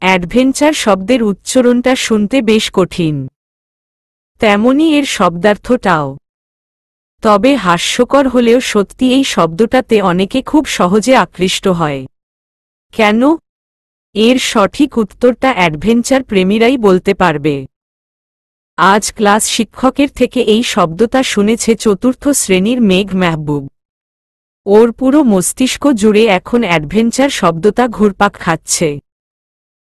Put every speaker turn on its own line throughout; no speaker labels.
Adventure শব্দের উচ্চারণটা শুনতে বেশ কঠিন, তেমনি এর শব্দার্থটাও। তবে হাস্যকর হলেও সত্যি এই শব্দটাতে অনেকে খুব সহজে আকৃষ্ট হয়। কেন? এর সঠিক উত্তরটা অ্যাডভেঞ্চার প্রেমীরাই বলতে পারবে। আজ ক্লাস শিক্ষকের থেকে এই শব্দটা শুনেছে চতুর্থ শ্রেণীর মেঘ মেহবুব। ওর পুরো মস্তিষ্ক জুড়ে এখন অ্যাডভেঞ্চার শব্দটা ঘুরপাক খাচ্ছে।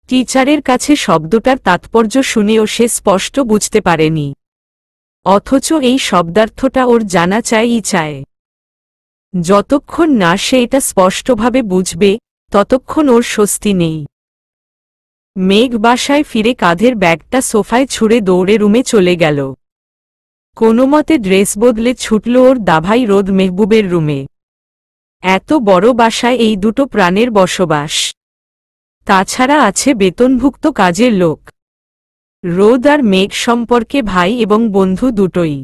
টিচারের কাছে শব্দটার তাৎপর্য শুনেও সে স্পষ্ট বুঝতে পারেনি, অথচ এই শব্দার্থটা ওর জানা চাইই চায়। যতক্ষণ না সে এটা স্পষ্টভাবে বুঝবে, ততক্ষণ ওর স্বস্তি নেই। মেঘ বাসায় ফিরে কাঁধের ব্যাগটা সোফায় ছুঁড়ে দৌড়ে রুমে চলে গেল। কোনোমতে ড্রেস বদলে ছুটল ওর দাভাই রোদ মেহবুবের রুমে। এত বড় বাসায় এই দুটো প্রাণের বসবাস, তাছাড়া আছে বেতনভুক্ত কাজের লোক। রোদ আর মেঘ সম্পর্কে ভাই এবং বন্ধু দুটোই।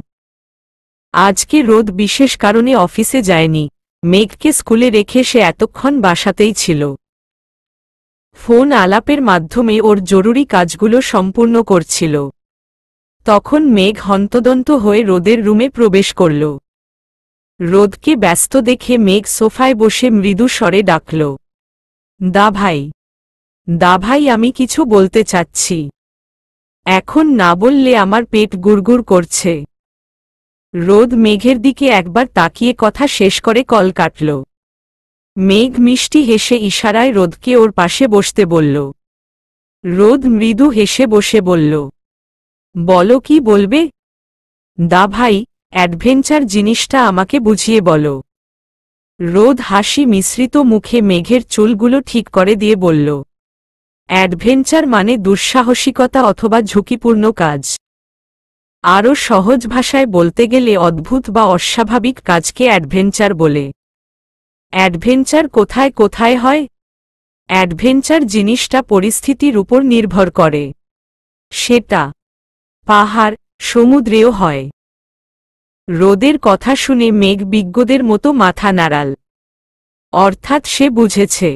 আজকে রোদ বিশেষ কারণে অফিসে যায়নি, মেঘকে স্কুলে রেখে সে এতক্ষণ বাসাতেই ছিল। ফোন আলাপের মাধ্যমে ওর জরুরি কাজগুলো সম্পূর্ণ করছিল। তখন মেঘ হন্তদন্ত হয়ে রোদের রুমে প্রবেশ করল। রোদকে ব্যস্ত দেখে মেঘ সোফায় বসে মৃদু স্বরে ডাকল, দা ভাই, দা ভাই, আমি কিছু বলতে চাচ্ছি। এখন না বললে আমার পেট গুড়গুড় করছে। রোদ মেঘের দিকে একবার তাকিয়ে কথা শেষ করে কল কাটল। মেঘ মিষ্টি হেসে ইশারায় রোদকে ওর পাশে বসতে বলল। রোদ মৃদু হেসে বসে বলল, বলো কি বলবে? দা ভাই, অ্যাডভেঞ্চার জিনিসটা আমাকে বুঝিয়ে বলো। রোদ হাসি মিশ্রিত মুখে মেঘের চুলগুলো ঠিক করে দিয়ে বলল, অ্যাডভেঞ্চার মানে দুঃসাহসিকতা অথবা ঝুঁকিপূর্ণ কাজ। আরও সহজ ভাষায় বলতে গেলে অদ্ভুত বা অস্বাভাবিক কাজকে অ্যাডভেঞ্চার বলে। অ্যাডভেঞ্চার কোথায় কোথায় হয়? অ্যাডভেঞ্চার জিনিসটা পরিস্থিতির উপর নির্ভর করে। সেটা পাহাড়, সমুদ্রেও হয়। রোদের কথা শুনে মেঘ বিজ্ঞদের মতো মাথা নাড়াল। অর্থাৎ সে বুঝেছে।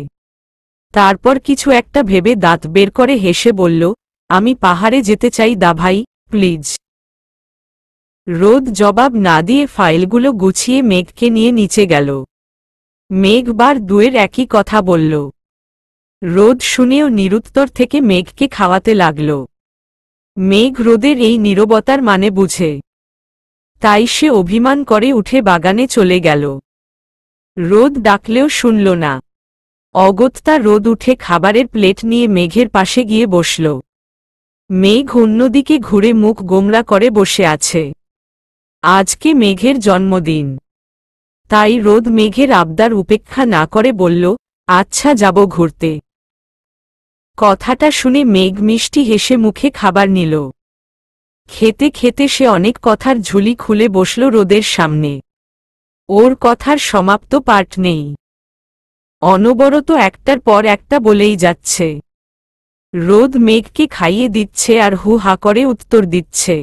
তারপর কিছু একটা ভেবে দাঁত বের করে হেসে বলল, আমি পাহাড়ে যেতে চাই দা ভাই, প্লিজ। রোদ জবাব না দিয়ে ফাইলগুলো গুছিয়ে মেঘকে নিয়ে নিচে গেল। মেঘ বার দুয়ের একই কথা বলল। রোদ শুনেও নিরুত্তর থেকে মেঘকে খাওয়াতে লাগল। মেঘ রোদের এই নীরবতার মানে বুঝে। তাই সে অভিমান করে উঠে বাগানে চলে গেল। রোদ ডাকলেও শুনল না। অগত্যা রোদ উঠে খাবারের প্লেট নিয়ে মেঘের পাশে গিয়ে বসল। মেঘ অন্যদিকে ঘুরে মুখ গোমড়া করে বসে আছে। আজকে মেঘের জন্মদিন। তাই রোদ মেঘের আবদার উপেক্ষা না করে বলল, আচ্ছা, যাব ঘুরতে। কথাটা শুনে মেঘ মিষ্টি হেসে মুখে খাবার নিল। খেতে খেতে সে অনেক কথার ঝুলি খুলে বসল রোদের সামনে। ওর কথার সমাপ্ত পার্ট নেই। অনবরত একটার পর একটা বলেই যাচ্ছে। রোদ মেঘকে খাইয়ে দিচ্ছে আর হু হা করে উত্তর দিচ্ছে।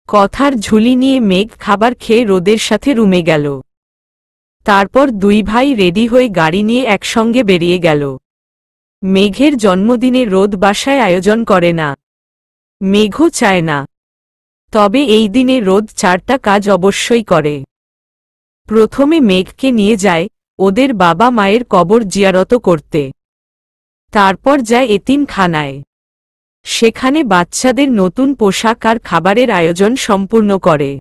কথার ঝুলি নিয়ে মেঘ খাবার খেয়ে রোদের সাথে রুমে গেল। তারপর দুই ভাই রেডি হয়ে গাড়ি নিয়ে একসঙ্গে বেরিয়ে গেল। মেঘের জন্মদিনে রোদ বাসায় আয়োজন করে না। মেঘও চায় না। তবে এই দিনে রোদ চারটা কাজ অবশ্যই করে। প্রথমে মেঘকে নিয়ে যায় ওদের বাবা মায়ের কবর জিয়ারত করতে। তারপর যায় এতিমখানায়। সেখানে বাচ্চাদের নতুন পোশাক আর খাবারের আয়োজন সম্পূর্ণ করে।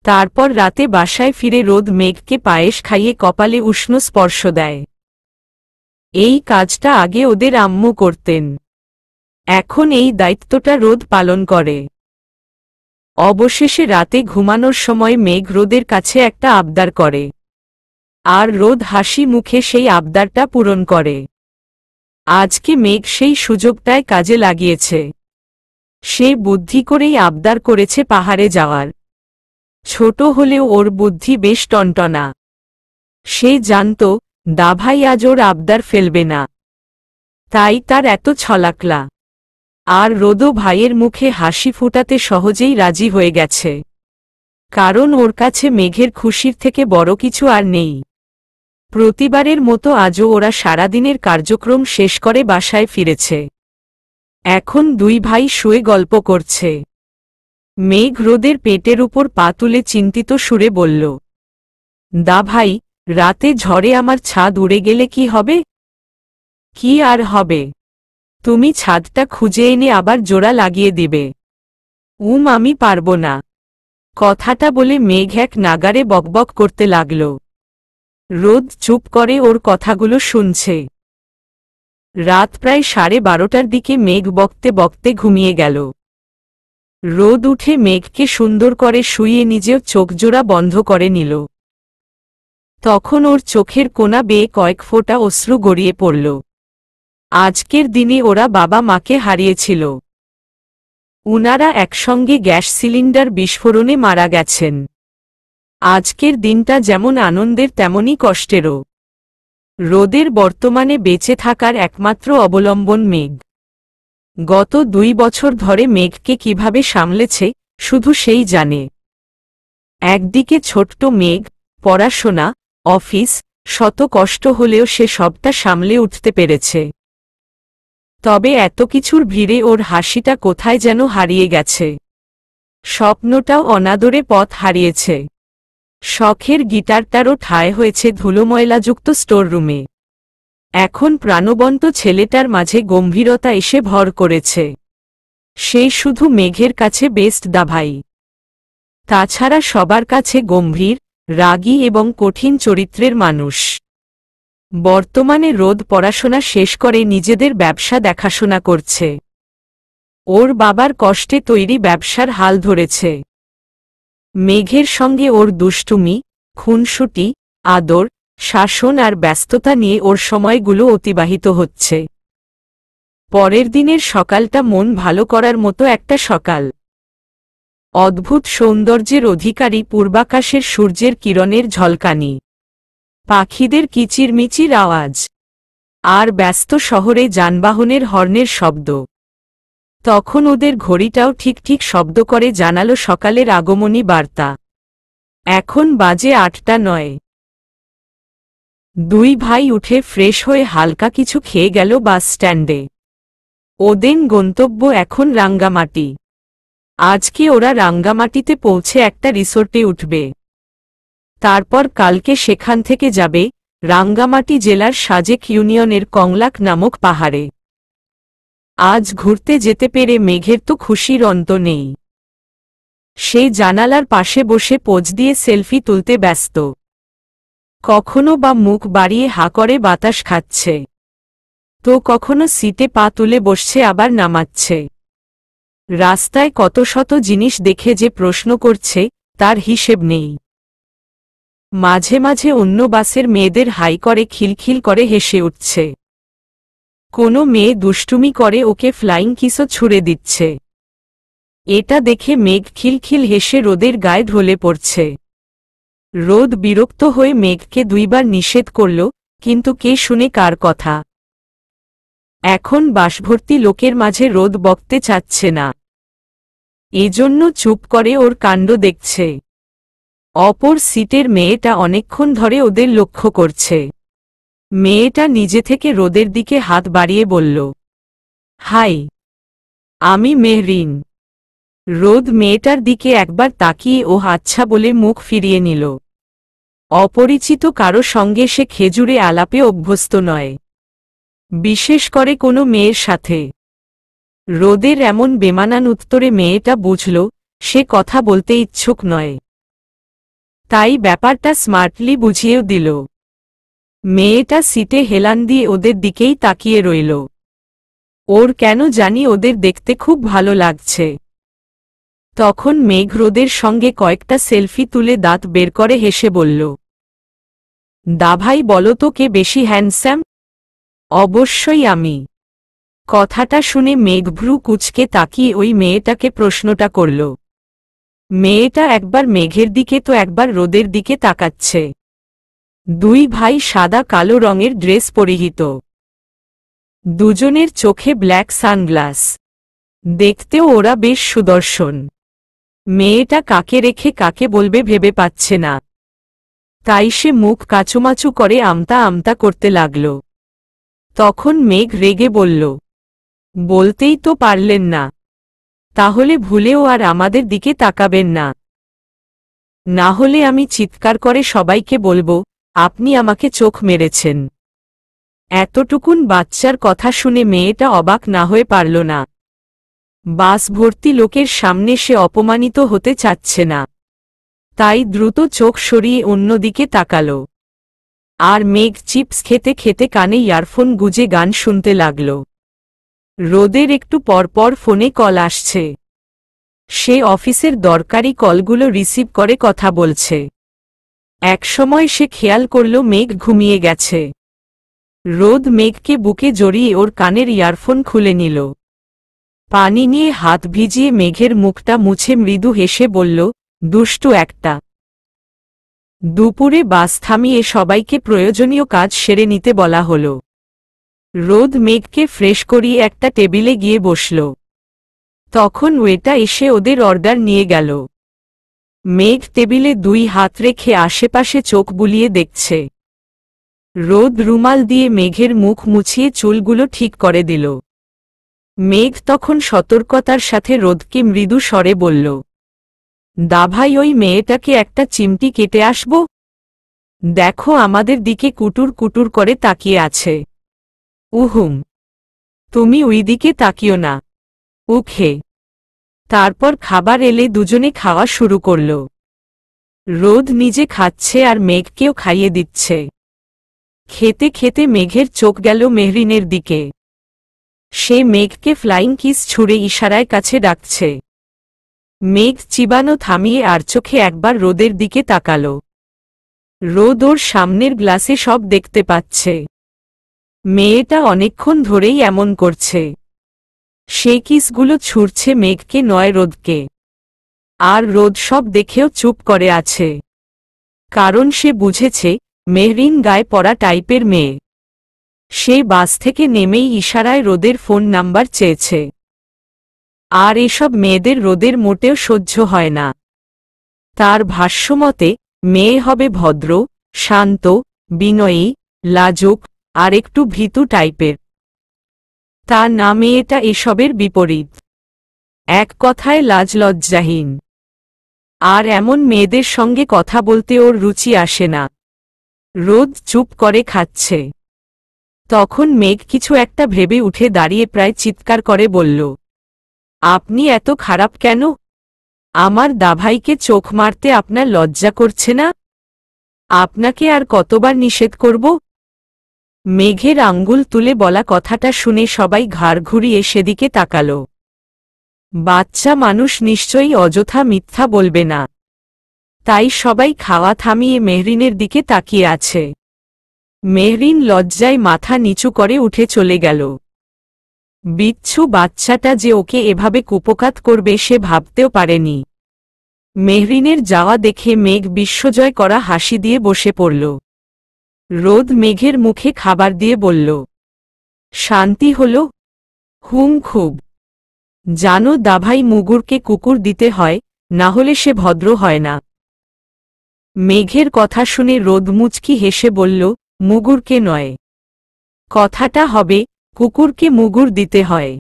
তারপর রাতে বাসায় ফিরে রোদ মেঘকে পায়েস খাইয়ে কপালে উষ্ণ স্পর্শ দেয়। এই কাজটা আগে ওদের আম্মু করতেন। এখন এই দায়িত্বটা রোদ পালন করে। অবশেষে রাতে ঘুমানোর সময় মেঘ রোদের কাছে একটা আবদার করে। আর রোদ হাসি মুখে সেই আবদারটা পূরণ করে। আজকে মেঘ সেই সুযোগটায় কাজে লাগিয়েছে। সে বুদ্ধি করেই আবদার করেছে পাহাড়ে যাওয়ার। ছোট হলেও ওর বুদ্ধি বেশ টনটনা। সে জানত দাভাই আজ ওর আবদার ফেলবে না। তাই তার এত ছলাকলা। আর রোদও ভাইয়ের মুখে হাসি ফুটাতে সহজেই রাজি হয়ে গেছে। কারণ ওর কাছে মেঘের খুশির থেকে বড় কিছু আর নেই। প্রতিবারের মতো আজও ওরা সারাদিনের কার্যক্রম শেষ করে বাসায় ফিরেছে। এখন দুই ভাই শুয়ে গল্প করছে। মেঘ রোদের পেটের উপর পা তুলে চিন্তিত সুরে বলল, দা ভাই, রাতে ঝড়ে আমার ছাদ উড়ে গেলে কি হবে? কি আর হবে, তুমি ছাদটা খুঁজে এনে আবার জোড়া লাগিয়ে দিবে। আমি পারব না। কথাটা বলে মেঘ এক নাগারে বকবক করতে লাগল। রোদ চুপ করে ওর কথাগুলো শুনছে। রাত প্রায় 12:30টার দিকে মেঘ বকতে বকতে ঘুমিয়ে গেল। রোদ উঠে মেঘকে সুন্দর করে শুইয়ে নিজেও চোখজোড়া বন্ধ করে নিল। তখন ওর চোখের কোণা বেয়ে কয়েক ফোঁটা অশ্রু গড়িয়ে পড়ল। আজকের দিনে ওরা বাবা মাকে হারিয়েছিল। উনারা একসঙ্গে গ্যাস সিলিন্ডার বিস্ফোরণে মারা গেছেন। আজকের দিনটা যেমন আনন্দের তেমনই কষ্টেরও। রোদের বর্তমানে বেঁচে থাকার একমাত্র অবলম্বন মেঘ। গত 2 বছর ধরে মেঘকে কিভাবে সামলেছে শুধু সেই জানে। একদিকে ছোট্ট মেঘ, পড়াশোনা, অফিস, শত কষ্ট হলেও সে সবটা সামলে উঠতে পেরেছে। তবে এত কিছুর ভিড়ে ওর হাসিটা কোথায় যেন হারিয়ে গেছে। স্বপ্নটাও অনাদরে পথ হারিয়েছে। শখের গিটারটারও ঠাঁই হয়েছে ধুলোময়লাযুক্ত স্টোররুমে। এখন প্রাণবন্ত ছেলেটার মাঝে গম্ভীরতা এসে ভর করেছে। সে শুধু মেঘের কাছে বেস্ট দা ভাই। তাছাড়া সবার কাছে গম্ভীর, রাগী এবং কঠিন চরিত্রের মানুষ। বর্তমানে রোদ পড়াশোনা শেষ করে নিজেদের ব্যবসা দেখাশোনা করছে। ওর বাবার কষ্টে তৈরি ব্যবসার হাল ধরেছে। মেঘের সঙ্গে ওর দুষ্টুমি, খুনসুটি, আদর, শাসন আর ব্যস্ততা নিয়ে ওর সময়গুলো অতিবাহিত হচ্ছে। পরের দিনের সকালটা মন ভালো করার মতো একটা সকাল। অদ্ভুত সৌন্দর্যের অধিকারী পূর্বাকাশের সূর্যের কিরণের ঝলকানি, পাখিদের কিচিরমিচির আওয়াজ, আর ব্যস্ত শহরে যানবাহনের হর্নের শব্দ। তখন ওদের ঘড়িটাও ঠিক ঠিক শব্দ করে জানালো সকালের আগমনী বার্তা। এখন বাজে 8টা 9। দুই ভাই উঠে ফ্রেশ হয়ে হালকা কিছু খেয়ে গেল বাস স্ট্যান্ডে। ওদের গন্তব্য এখন রাঙ্গামাটি। আজকে ওরা রাঙ্গামাটিতে পৌঁছে একটা রিসোর্টে উঠবে। তারপর কালকে সেখান থেকে যাবে রাঙ্গামাটি জেলার সাজেক ইউনিয়নের কংলাক নামক পাহাড়ে। আজ ঘুরতে যেতে পেরে মেঘের তো খুশির অন্ত নেই। সে জানালার পাশে বসে পোজ দিয়ে সেলফি তুলতে ব্যস্ত। কখনো বা মুখ বাড়িয়ে হা করে বাতাস খাচ্ছে, তো কখনো সিটে পা তুলে বসছে আবার নামাচ্ছে। রাস্তায় কত শত জিনিস দেখে যে প্রশ্ন করছে তার হিসেব নেই। মাঝে মাঝে অন্য বাসের মেয়েদের হাই করে খিলখিল করে হেসে উঠছে। কোনো মেয়ে দুষ্টুমি করে ওকে ফ্লাইং কিসও ছুঁড়ে দিচ্ছে। এটা দেখে মেঘ খিলখিল হেসে রোদের গায়ে ঢলে পড়ছে। রোদ বিরক্ত হয়ে মেঘকে 2বার নিষেধ করল, কিন্তু কে শুনে কার কথা। এখন বাসভর্তি লোকের মাঝে রোদ বকতে চাচ্ছে না। এজন্য চুপ করে ওর কাণ্ড দেখছে। অপর সিটের মেয়েটা অনেকক্ষণ ধরে ওদের লক্ষ্য করছে। মেয়েটা নিজে থেকে রোদের দিকে হাত বাড়িয়ে বলল, হাই, আমি মেহরিন। রোদ মেয়েটার দিকে একবার তাকিয়ে ও আচ্ছা বলে মুখ ফিরিয়ে নিল। অপরিচিত কারো সঙ্গে সে খেজুরে আলাপে অভ্যস্ত নয়, বিশেষ করে কোনো মেয়ের সাথে। রোদের এমন বেমানান উত্তরে মেয়েটা বুঝল সে কথা বলতে ইচ্ছুক নয়। তাই ব্যাপারটা স্মার্টলি বুঝিয়েও দিল। মেয়েটা সিটে হেলান দিয়ে ওদের দিকেই তাকিয়ে রইল। ওর কেন জানি ওদের দেখতে খুব ভালো লাগছে। তখন মেঘ রোদের সঙ্গে কয়েকটা সেলফি তুলে দাঁত বের করে হেসে বলল, দাভাই বলো তো কে বেশি হ্যান্ডসাম? অবশ্যই আমি। কথাটা শুনে মেঘ ভ্রু কুঁচকে তাকিয়ে ওই মেয়েটাকে প্রশ্নটা করল। মেয়েটা একবার মেঘের দিকে তো একবার রোদের দিকে তাকাচ্ছে। দুই ভাই সাদা কালো রঙের ড্রেস পরিহিত। দুজনের চোখে ব্ল্যাক সানগ্লাস। দেখতেও ওরা বেশ সুদর্শন। মেয়েটা কাকে রেখে কাকে বলবে ভেবে পাচ্ছে না। তাই সে মুখ কাচুমাচু করে আমতা আমতা করতে লাগল। তখন মেঘ রেগে বলল, বলতেই তো পারলেন না, তাহলে ভুলেও আর আমাদের দিকে তাকাবেন না, না হলে আমি চিৎকার করে সবাইকে বলবো আপনি আমাকে চোখ মেরেছেন। এতটুকুন বাচ্চার কথা শুনে মেয়েটা অবাক না হয়ে পারল না। বাস ভর্তি লোকের সামনে সে অপমানিত হতে চাচ্ছে না, তাই দ্রুত চোখ সরিয়ে অন্যদিকে তাকাল। আর মেঘ চিপস খেতে খেতে কানে ইয়ারফোন গুজে গান শুনতে লাগল। রোদের একটু পরপর ফোনে কল আসছে। সে অফিসের দরকারি কলগুলো রিসিভ করে কথা বলছে। একসময় সে খেয়াল করল মেঘ ঘুমিয়ে গেছে। রোদ মেঘকে বুকে জড়িয়ে ওর কানের ইয়ারফোন খুলে নিল। পানি নিয়ে হাত ভিজিয়ে মেঘের মুখটা মুছে মৃদু হেসে বলল, দুষ্টু একটা। দুপুরে বাস থামিয়ে সবাইকে প্রয়োজনীয় কাজ সেরে নিতে বলা হল। রোদ মেঘকে ফ্রেশ করিয়ে একটা টেবিলে গিয়ে বসল। তখন ওয়েটা এসে ওদের অর্ডার নিয়ে গেল। মেঘ টেবিলে 2 হাত রেখে আশেপাশে চোখ বুলিয়ে দেখছে। রোদ রুমাল দিয়ে মেঘের মুখ মুছিয়ে চুলগুলো ঠিক করে দিল। মেঘ তখন সতর্কতার সাথে রোদকে মৃদু স্বরে বলল, দাভাই ওই মেয়েটাকে একটা চিমটি কেটে আসব? দেখো আমাদের দিকে কুটুর কুটুর করে তাকিয়ে আছে। উহুম, তুমি ওই দিকে তাকিও না। উখে। তারপর খাবার এলে দুজনে খাওয়া শুরু করল। রোদ নিজে খাচ্ছে আর মেঘকেও খাইয়ে দিচ্ছে। খেতে খেতে মেঘের চোখ গেল মেহরিনের দিকে। সে মেঘকে ফ্লাইং কিস ছুঁড়ে ইশারায় কাছে ডাকছে। মেঘ চিবানো থামিয়ে আর চোখে একবার রোদের দিকে তাকাল। রোদ ওর সামনের গ্লাসে সব দেখতে পাচ্ছে। মেয়েটা অনেকক্ষণ ধরেই এমন করছে। সে কিসগুলো ছুঁড়ছে মেঘকে নয় রোদকে। আর রোদ সব দেখেও চুপ করে আছে, কারণ সে বুঝেছে মেহরিন গায়ে পড়া টাইপের মেয়ে। সে বাস থেকে নেমেই ইশারায় রোদের ফোন নাম্বার চেয়েছে। আর এসব মেয়েদের রোদের মোটেও সহ্য হয় না। তার ভাষ্যমতে মেয়ে হবে ভদ্র, শান্ত, বিনয়ী, লাজুক আর একটু ভীতু টাইপের। তা না, মেয়েটা এসবের বিপরীত। এক কথায় লাজলজ্জাহীন। আর এমন মেয়েদের সঙ্গে কথা বলতে ওর রুচি আসে না। রোদ চুপ করে খাচ্ছে। তখন মেঘ কিছু একটা ভেবে উঠে দাঁড়িয়ে প্রায় চিৎকার করে বলল, আপনি এত খারাপ কেন? আমার দাভাইকে চোখ মারতে আপনার লজ্জা করছে না? আপনাকে আর কতবার নিষেধ করব? মেঘের আঙ্গুল তুলে বলা কথাটা শুনে সবাই ঘাড় ঘুরিয়ে সেদিকে তাকাল। বাচ্চা মানুষ নিশ্চয়ই অযথা মিথ্যা বলবে না, তাই সবাই খাওয়া থামিয়ে মেহরিনের দিকে তাকিয়ে আছে। মেহরিন লজ্জায় মাথা নিচু করে উঠে চলে গেল। বিচ্ছু বাচ্চাটা যে ওকে এভাবে কুপোকাত করবে সে ভাবতেও পারেনি। মেহরিনের যাওয়া দেখে মেঘ বিশ্বজয় করা হাসি দিয়ে বসে পড়ল। রোদ মেঘের মুখে খাবার দিয়ে বলল, শান্তি হল? খুব। জানো দাভাই মুগুরকে কুকুর দিতে হয়, না হলে সে ভদ্র হয় না। মেঘের কথা শুনে রোদ মুচকি হেসে বলল, মুগুরকে নয়, কথাটা হবে কুকুরকে মুগুর দিতে হয়।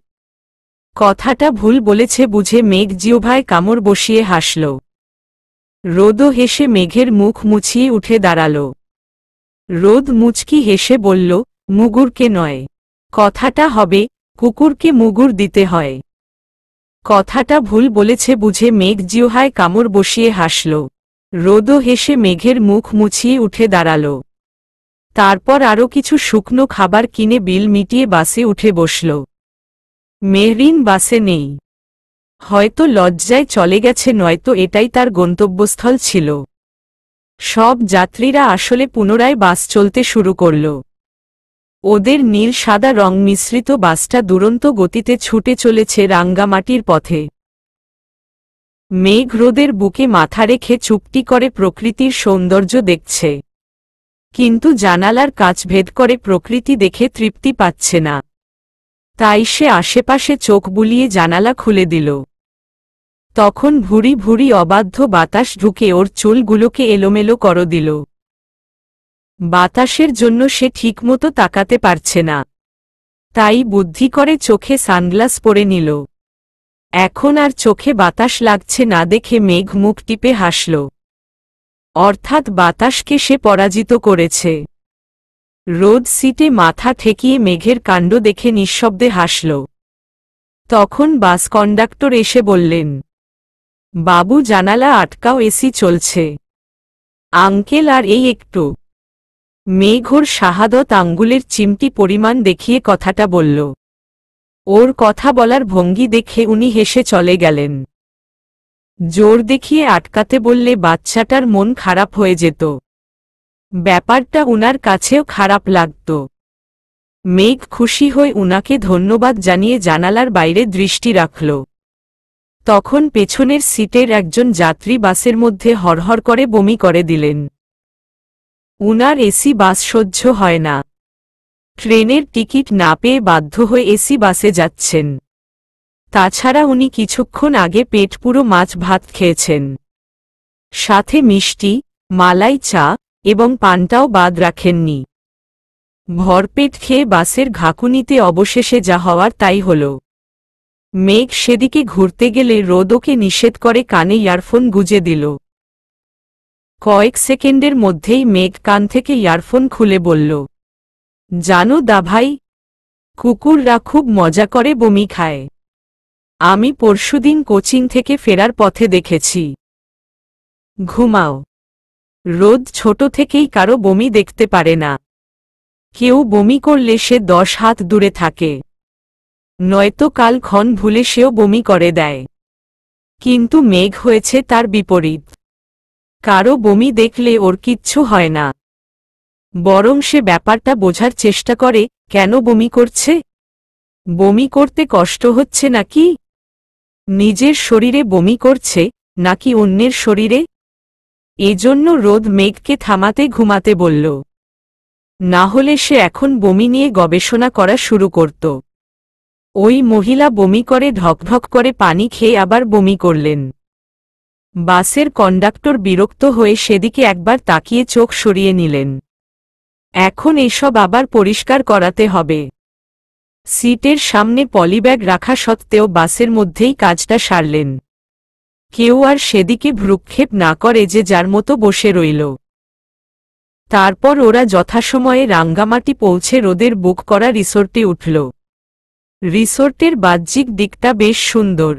কথাটা ভুল বলেছে বুঝে মেঘ জিহ্বায় কামড় বসিয়ে হাসল। রোদও হেসে মেঘের মুখ মুছিয়ে উঠে দাঁড়াল। রোদ মুচকি হেসে বলল, মুগুরকে নয়, কথাটা হবে কুকুরকে মুগুর দিতে হয়। কথাটা ভুল বলেছে বুঝে মেঘ জিহ্বায় কামড় বসিয়ে হাসল। রোদও হেসে মেঘের মুখ মুছিয়ে উঠে দাঁড়াল। তারপর আরও কিছু শুকনো খাবার কিনে বিল মিটিয়ে বাসে উঠে বসল। মেহরিন বাসে নেই। হয়তো লজ্জায় চলে গেছে, নয়তো এটাই তার গন্তব্যস্থল ছিল। সব যাত্রীরা আসলে পুনরায় বাস চলতে শুরু করল। ওদের নীল সাদা রং মিশ্রিত বাসটা দুরন্ত গতিতে ছুটে চলেছে রাঙ্গামাটির পথে। মেঘ রোদের বুকে মাথা রেখে চুপটি করে প্রকৃতির সৌন্দর্য দেখছে, কিন্তু জানালার কাচ ভেদ করে প্রকৃতি দেখে তৃপ্তি পাচ্ছে না। তাই সে আশেপাশে চোখ বুলিয়ে জানালা খুলে দিল। তখন ভুরি ভুরি অবাধ্য বাতাস ঢুকে ওর চুলগুলোকে এলোমেলো করে দিল। বাতাসের জন্য সে ঠিকমতো তাকাতে পারছে না। তাই বুদ্ধি করে চোখে সানগ্লাস পরে নিল। এখন আর চোখে বাতাস লাগছে না দেখে মেঘ মুখ টিপে হাসল। অর্থাৎ বাতাসকে সে পরাজিত করেছে। রোদ সিটে মাথা ঠেকিয়ে মেঘের কাণ্ড দেখে নিঃশব্দে হাসল। তখন বাস কন্ডাক্টর এসে বললেন, বাবু জানালা আটকাও, এসি চলছে। আঙ্কেল আর এই একটু। মেঘ ওর শাহাদত আঙ্গুলের চিমটি পরিমাণ দেখিয়ে কথাটা বলল। ওর কথা বলার ভঙ্গি দেখে উনি হেসে চলে গেলেন। জোর দেখিয়ে আটকাতে বললে বাচ্চাটার মন খারাপ হয়ে যেত। ব্যাপারটা উনার কাছেও খারাপ লাগত। মেঘ খুশি হয়ে উনাকে ধন্যবাদ জানিয়ে জানালার বাইরে দৃষ্টি রাখল। তখন পেছনের সিটের একজন যাত্রী বাসের মধ্যে হরহর করে বমি করে দিলেন। উনার এসি বাস সহ্য হয় না। ট্রেনের টিকিট না পেয়ে বাধ্য হয়ে এসি বাসে যাচ্ছেন। তাছাড়া উনি কিছুক্ষণ আগে পেট পুরো মাছ ভাত খেয়েছেন, সাথে মিষ্টি, মালাই চা এবং পানটাও বাদ রাখেননি। ভরপেট খেয়ে বাসের ঘাকুনিতে অবশেষে যা হওয়ার তাই হল। মেঘ সেদিকে ঘুরতে গেলে রোদ ওকে নিষেধ করে কানে ইয়ারফোন গুজে দিল। কয়েক সেকেন্ডের মধ্যেই মেঘ কান থেকে ইয়ারফোন খুলে বলল, জানো দা ভাই, কুকুররা খুব মজা করে বমি খায়। আমি পরশুদিন কোচিং থেকে ফেরার পথে দেখেছি। ঘুমাও। রোদ ছোট থেকেই কারো বমি দেখতে পারে না। কেউ বমি করলে সে 10 হাত দূরে থাকে, নয়তো কাল ক্ষণ ভুলে সেও বমি করে দেয়। কিন্তু মেঘ হয়েছে তার বিপরীত। কারো বমি দেখলে ওর কিচ্ছু হয় না, বরং সে ব্যাপারটা বোঝার চেষ্টা করে, কেন বমি করছে। বমি করতে কষ্ট হচ্ছে নাকি, নিজের শরীরে বমি করছে নাকি অন্যের শরীরে। এজন্য রোদ মেঘকে থামাতে ঘুমাতে বলল, না হলে সে এখন বমি নিয়ে গবেষণা করা শুরু করত। ওই মহিলা বমি করে ঢকঢক করে পানি খেয়ে আবার বমি করলেন। বাসের কন্ডাক্টর বিরক্ত হয়ে সেদিকে একবার তাকিয়ে চোখ সরিয়ে নিলেন। এখন এসব আবার পরিষ্কার করাতে হবে। সিটের সামনে পলিব্যাগ রাখা সত্ত্বেও বাসের মধ্যেই কাজটা সারলেন। কেউ আর সেদিকে ভ্রুক্ষেপ না করে, যে যার মতো বসে রইল। তারপর ওরা যথাসময়ে রাঙ্গামাটি পৌঁছে রোদের বুক করা রিসোর্টে উঠল। রিসোর্টের বাহ্যিক দিকটা বেশ সুন্দর।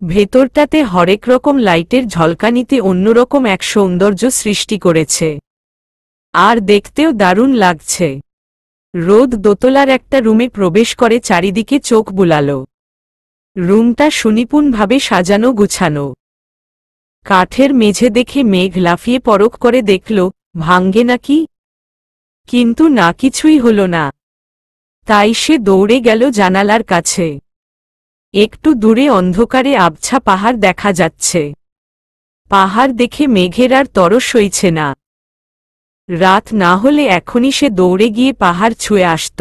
ভেতরটাতে হরেক রকম লাইটের ঝলকানিতে অন্যরকম এক সৌন্দর্য সৃষ্টি করেছে, আর দেখতেও দারুণ লাগছে। রোদ দোতলার একটা রুমে প্রবেশ করে চারিদিকে চোখ বুলাল। রুমটা সুনিপুণভাবে সাজানো গুছানো। কাঠের মেঝে দেখে মেঘ লাফিয়ে পরখ করে দেখল ভাঙ্গে নাকি, কিন্তু না, কিছুই হল না। তাই সে দৌড়ে গেল জানালার কাছে। একটু দূরে অন্ধকারে আবছা পাহাড় দেখা যাচ্ছে। পাহাড় দেখে মেঘের আর তরস সইছে না। রাত না হলে এখনই সে দৌড়ে গিয়ে পাহাড় ছুঁয়ে আসত।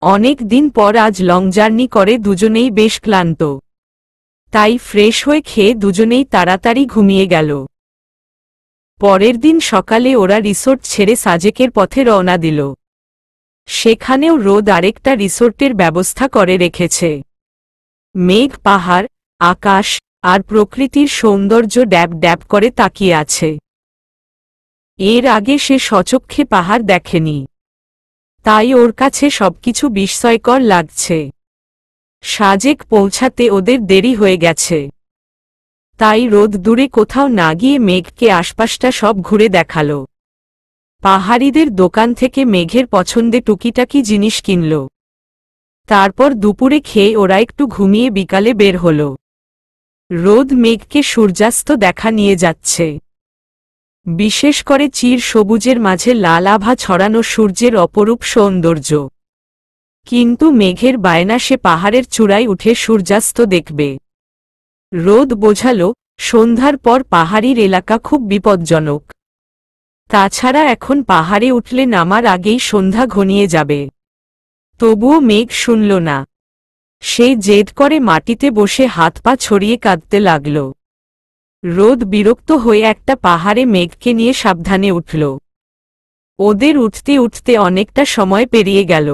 অনেক দিন পর আজ লং জার্নি করে দুজনেই বেশ ক্লান্ত। তাই ফ্রেশ হয়ে খেয়ে দুজনেই তাড়াতাড়ি ঘুমিয়ে গেল। পরের দিন সকালে ওরা রিসোর্ট ছেড়ে সাজেকের পথে রওনা দিল। সেখানেও রোদ আরেকটা রিসোর্টের ব্যবস্থা করে রেখেছে। মেঘ পাহাড়, আকাশ আর প্রকৃতির সৌন্দর্য ড্যাব ড্যাব করে তাকিয়ে আছে। এর আগে সে সচক্ষে পাহাড় দেখেনি, তাই ওর কাছে সবকিছু বিস্ময়কর লাগছে। সাজেক পৌঁছাতে ওদের দেরি হয়ে গেছে, তাই রোদ দূরে কোথাও না গিয়ে মেঘকে আশপাশটা সব ঘুরে দেখাল। পাহাড়িদের দোকান থেকে মেঘের পছন্দে টুকিটাকি জিনিস কিনল। তারপর দুপুরে খেয়ে ওরা একটু ঘুমিয়ে বিকালে বের হল। রোদ মেঘকে সূর্যাস্ত দেখা নিয়ে যাচ্ছে। বিশেষ করে চির সবুজের মাঝে লাল আভা ছড়ানো সূর্যের অপরূপ সৌন্দর্য। কিন্তু মেঘের বায়না সে পাহাড়ের চূড়ায় উঠে সূর্যাস্ত দেখবে। রোদ বোঝাল সন্ধ্যার পর পাহাড়ির এলাকা খুব বিপজ্জনক। তাছাড়া এখন পাহাড়ে উঠলে নামার আগেই সন্ধ্যা ঘনিয়ে যাবে। তবুও মেঘ শুনল না। সে জেদ করে মাটিতে বসে হাত পা ছড়িয়ে কাঁদতে লাগল। রোদ বিরক্ত হয়ে একটা পাহাড়ে মেঘকে নিয়ে সাবধানে উঠল। ওদের উঠতে উঠতে অনেকটা সময় পেরিয়ে গেল।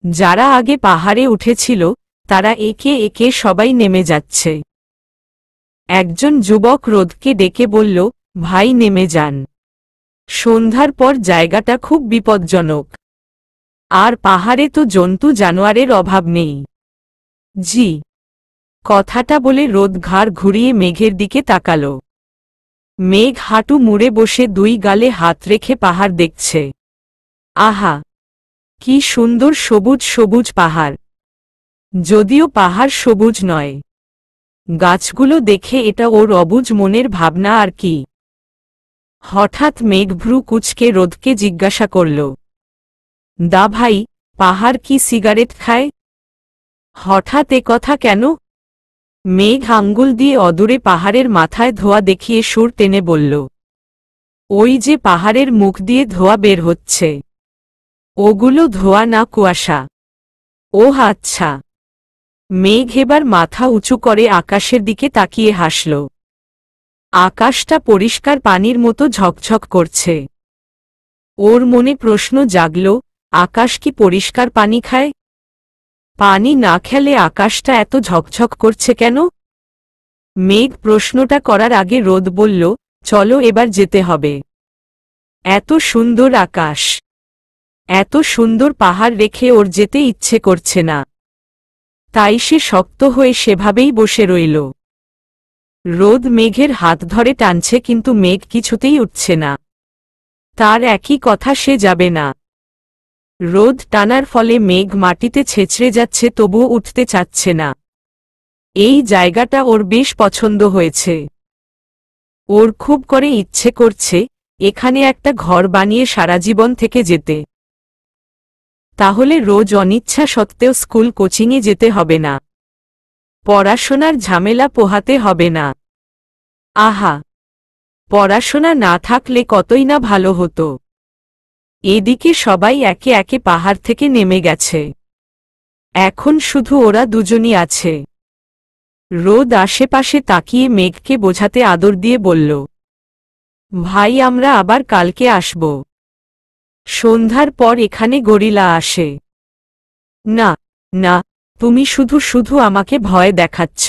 যারা আগে পাহাড়ে উঠেছিল তারা একে একে সবাই নেমে যাচ্ছে। একজন যুবক রোদকে ডেকে বলল, ভাই নেমে যান। সন্ধ্যার পর জায়গাটা খুব বিপজ্জনক। আর পাহাড়ে তো জন্তু জানোয়ারের অভাব নেই। জি। কথাটা বলে রোদ ঘাড় ঘুরিয়ে মেঘের দিকে তাকাল। মেঘ হাঁটু মুড়ে বসে দুই গালে হাত রেখে পাহাড় দেখছে। আহা, কি সুন্দর সবুজ সবুজ পাহাড়। যদিও পাহাড় সবুজ নয়, গাছগুলো দেখে এটা ওর অবুঝ মনের ভাবনা আর কি। হঠাৎ মেঘ ভ্রু কুঁচকে রোদকে জিজ্ঞাসা করল, দা ভাই, পাহাড় কি সিগারেট খায়? হঠাৎ এ কথা কেন? মেঘ আঙ্গুল দিয়ে অদূরে পাহাড়ের মাথায় ধোঁয়া দেখিয়ে সুর টেনে বলল, ওই যে পাহাড়ের মুখ দিয়ে ধোঁয়া বের হচ্ছে, ওগুলো ধোঁয়া না কুয়াশা। ও আচ্ছা। মেঘ এবার মাথা উঁচু করে আকাশের দিকে তাকিয়ে হাসল। আকাশটা পরিষ্কার পানির মতো ঝকঝক করছে। ওর মনে প্রশ্ন জাগল, আকাশ কি পরিষ্কার পানি খায়? পানি না খেলে আকাশটা এত ঝকঝক করছে কেন? মেঘ প্রশ্নটা করার আগে রোদ বলল, চলো এবার যেতে হবে। এত সুন্দর আকাশ, এত সুন্দর পাহাড় রেখে ওর যেতে ইচ্ছে করছে না। তাই সে শক্ত হয়ে সেভাবেই বসে রইল। রোদ মেঘের হাত ধরে টানছে কিন্তু মেঘ কিছুতেই উঠছে না। তার একই কথা, সে যাবে না। রোদ টানার ফলে মেঘ মাটিতে ছেঁচড়ে যাচ্ছে, তবুও উঠতে চাচ্ছে না। এই জায়গাটা ওর বেশ পছন্দ হয়েছে। ওর খুব করে ইচ্ছে করছে এখানে একটা ঘর বানিয়ে সারা জীবন থেকে যেতে। তাহলে রোজ অনিচ্ছা সত্ত্বেও স্কুল কোচিংয়ে যেতে হবে না, পড়াশোনার ঝামেলা পোহাতে হবে না। আহা, পড়াশোনা না থাকলে কতই না ভালো হতো। এদিকে সবাই একে একে পাহাড় থেকে নেমে গেছে। এখন শুধু ওরা দুজনই আছে। রোদ আশেপাশে তাকিয়ে মেঘকে বোঝাতে আদর দিয়ে বলল, ভাই আমরা আবার কালকে আসব। সন্ধ্যার পর এখানে গরিলা আসে। না না, তুমি শুধু শুধু আমাকে ভয় দেখাচ্ছ।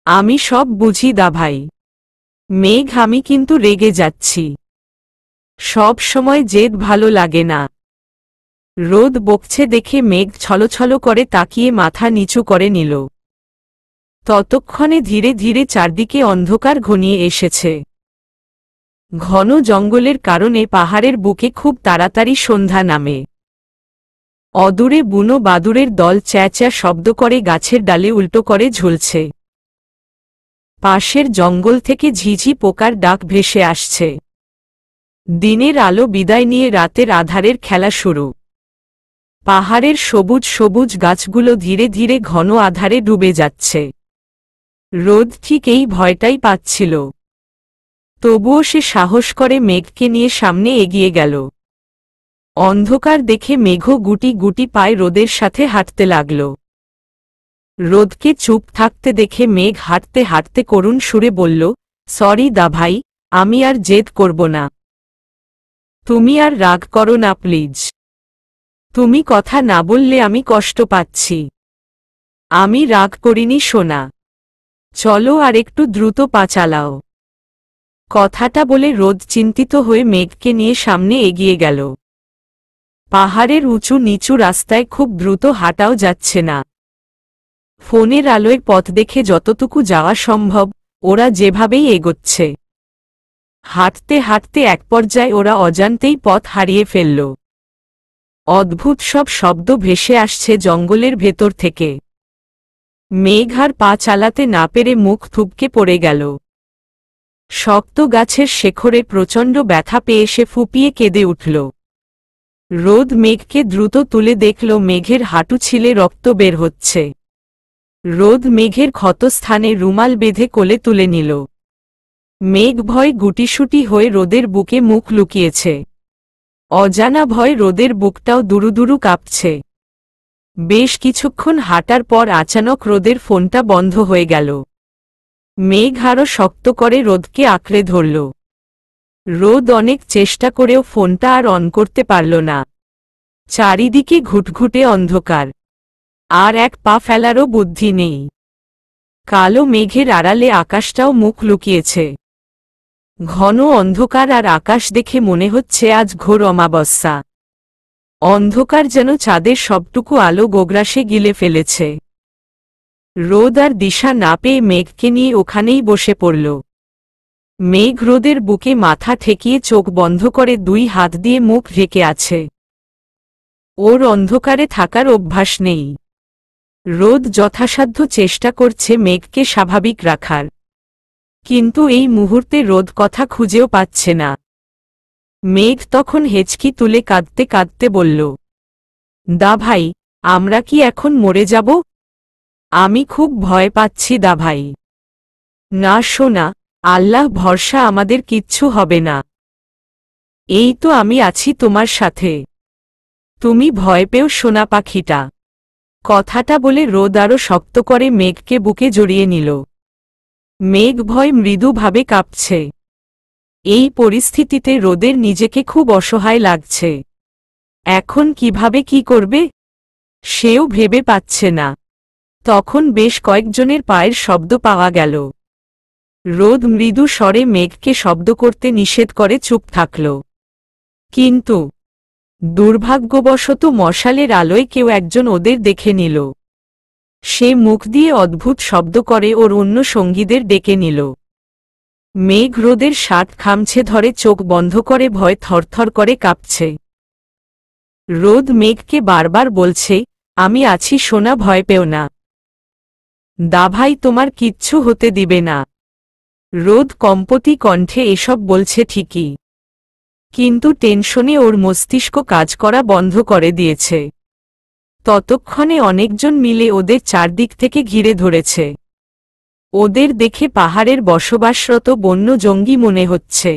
আমি সব বুঝি দা ভাই। মেঘ আমি কিন্তু রেগে যাচ্ছি। সব সময় জেদ ভালো লাগে না। রোদ বকছে দেখে মেঘ ছলছল করে তাকিয়ে মাথা নিচু করে নিল। ততক্ষণে ধীরে ধীরে চারদিকে অন্ধকার ঘনিয়ে এসেছে। ঘন জঙ্গলের কারণে পাহাড়ের বুকে খুব তাড়াতাড়ি সন্ধ্যা নামে। অদূরে বুনো বাদুড়ের দল চ্যাঁচ্যাঁ শব্দ করে গাছের ডালে উল্টো করে ঝুলছে। পাশের জঙ্গল থেকে ঝিঝি পোকার ডাক ভেসে আসছে। দিনের আলো বিদায় নিয়ে রাতের আধারের খেলা শুরু। পাহাড়ের সবুজ সবুজ গাছগুলো ধীরে ধীরে ঘন আধারে ডুবে যাচ্ছে। রোদ ঠিক এই ভয়টাই পাচ্ছিল। তবুও সে সাহস করে মেঘকে নিয়ে সামনে এগিয়ে গেল। অন্ধকার দেখে মেঘ গুটি গুটি পায়ে রোদের সাথে হাঁটতে লাগল। রোদকে চুপ থাকতে দেখে মেঘ হাঁটতে হাঁটতে করুণ সুরে বলল, সরি দা ভাই, আমি আর জেদ করব না। তুমি আর রাগ করো না প্লিজ। তুমি কথা না বললে আমি কষ্ট পাচ্ছি। আমি রাগ করিনি সোনা। চলো আর একটু দ্রুত পা চালাও। কথাটা বলে রোদ চিন্তিত হয়ে মেঘকে নিয়ে সামনে এগিয়ে গেল। পাহাড়ের উঁচু নিচু রাস্তায় খুব দ্রুত হাঁটাও যাচ্ছে না। ফোনের আলোয় পথ দেখে যতটুকু যাওয়া সম্ভব ওরা যেভাবেই এগোচ্ছে। হাঁটতে হাঁটতে এক পর্যায়ে ওরা অজান্তেই পথ হারিয়ে ফেলল। অদ্ভুত সব শব্দ ভেসে আসছে জঙ্গলের ভেতর থেকে। মেঘ আর পা চালাতে না পেরে মুখ থুবকে পড়ে গেল। শক্ত গাছের শেখরে প্রচণ্ড ব্যথা পেয়ে সে ফুপিয়ে কেঁদে উঠল। রোদ মেঘকে দ্রুত তুলে দেখল মেঘের হাঁটু ছিলে রক্ত বের হচ্ছে। রোদ মেঘের ক্ষতস্থানে রুমাল বেঁধে কোলে তুলে নিল। মেঘ ভয় গুটিসুটি হয়ে রোদের বুকে মুখ লুকিয়েছে। অজানা ভয় রোদের বুকটাও দুরুদুরু কাঁপছে। বেশ কিছুক্ষণ হাঁটার পর আচানক রোদের ফোনটা বন্ধ হয়ে গেল। মেঘ আরও শক্ত করে রোদকে আঁকড়ে ধরল। রোদ অনেক চেষ্টা করেও ফোনটা আর অন করতে পারল না। চারিদিকে ঘুটঘুটে অন্ধকার, আর এক পা ফেলারও বুদ্ধি নেই। কালো মেঘের আড়ালে আকাশটাও মুখ লুকিয়েছে। ঘন অন্ধকার আর আকাশ দেখে মনে হচ্ছে আজ ঘোর অমাবস্যা। অন্ধকার যেন চাঁদের সবটুকু আলো গোগ্রাসে গিলে ফেলেছে। রোদ আর দিশা না পেয়ে মেঘকে নিয়ে ওখানেই বসে পড়ল। মেঘ রোদের বুকে মাথা ঠেকিয়ে চোখ বন্ধ করে দুই হাত দিয়ে মুখ ঢেকে আছে। ওর অন্ধকারে থাকার অভ্যাস নেই। রোদ যথাসাধ্য চেষ্টা করছে মেঘকে স্বাভাবিক রাখার, কিন্তু এই মুহূর্তে রোদ কথা খুঁজেও পাচ্ছে না। মেঘ তখন হেঁচকি তুলে কাঁদতে কাঁদতে বলল, দা ভাই, আমরা কি এখন মরে যাব? আমি খুব ভয় পাচ্ছি দা ভাই। না সোনা, আল্লাহ ভরসা, আমাদের কিচ্ছু হবে না। এই তো আমি আছি তোমার সাথে, তুমি ভয় পেও সোনা পাখিটা। কথাটা বলে রোদ আরো শক্ত করে মেঘকে বুকে জড়িয়ে নিল। মেঘ ভয় মৃদুভাবে কাঁপছে। এই পরিস্থিতিতে রোদের নিজেকে খুব অসহায় লাগছে। এখন কিভাবে কি করবে সেও ভেবে পাচ্ছে না। তখন বেশ কয়েকজনের পায়ের শব্দ পাওয়া গেল। রোদ মৃদু স্বরে মেঘকে শব্দ করতে নিষেধ করে চুপ থাকল। কিন্তু দুর্ভাগ্যবশত মশালের আলোয় কেউ একজন ওদের দেখে নিল। সে মুখ দিয়ে অদ্ভুত শব্দ করে ওর অন্য সঙ্গীদের ডেকে নিল। মেঘ রোদের শার্ট খামছে ধরে চোখ বন্ধ করে ভয় থরথর করে কাঁপছে। রোদ মেঘকে বারবার বলছে, আমি আছি সোনা, ভয় পেও না। দা ভাই তোমার কিচ্ছু হতে দিবে না। রোদ কম্পতি কণ্ঠে এসব বলছে ঠিকই, কিন্তু টেনশনে ওর মস্তিষ্ক কাজ করা বন্ধ করে দিয়েছে। ততক্ষণে অনেকজন মিলে ওদের চারদিক থেকে ঘিরে ধরেছে। ওদের দেখে পাহাড়ের বসবাসরত বন্য জঙ্গি মনে হচ্ছে।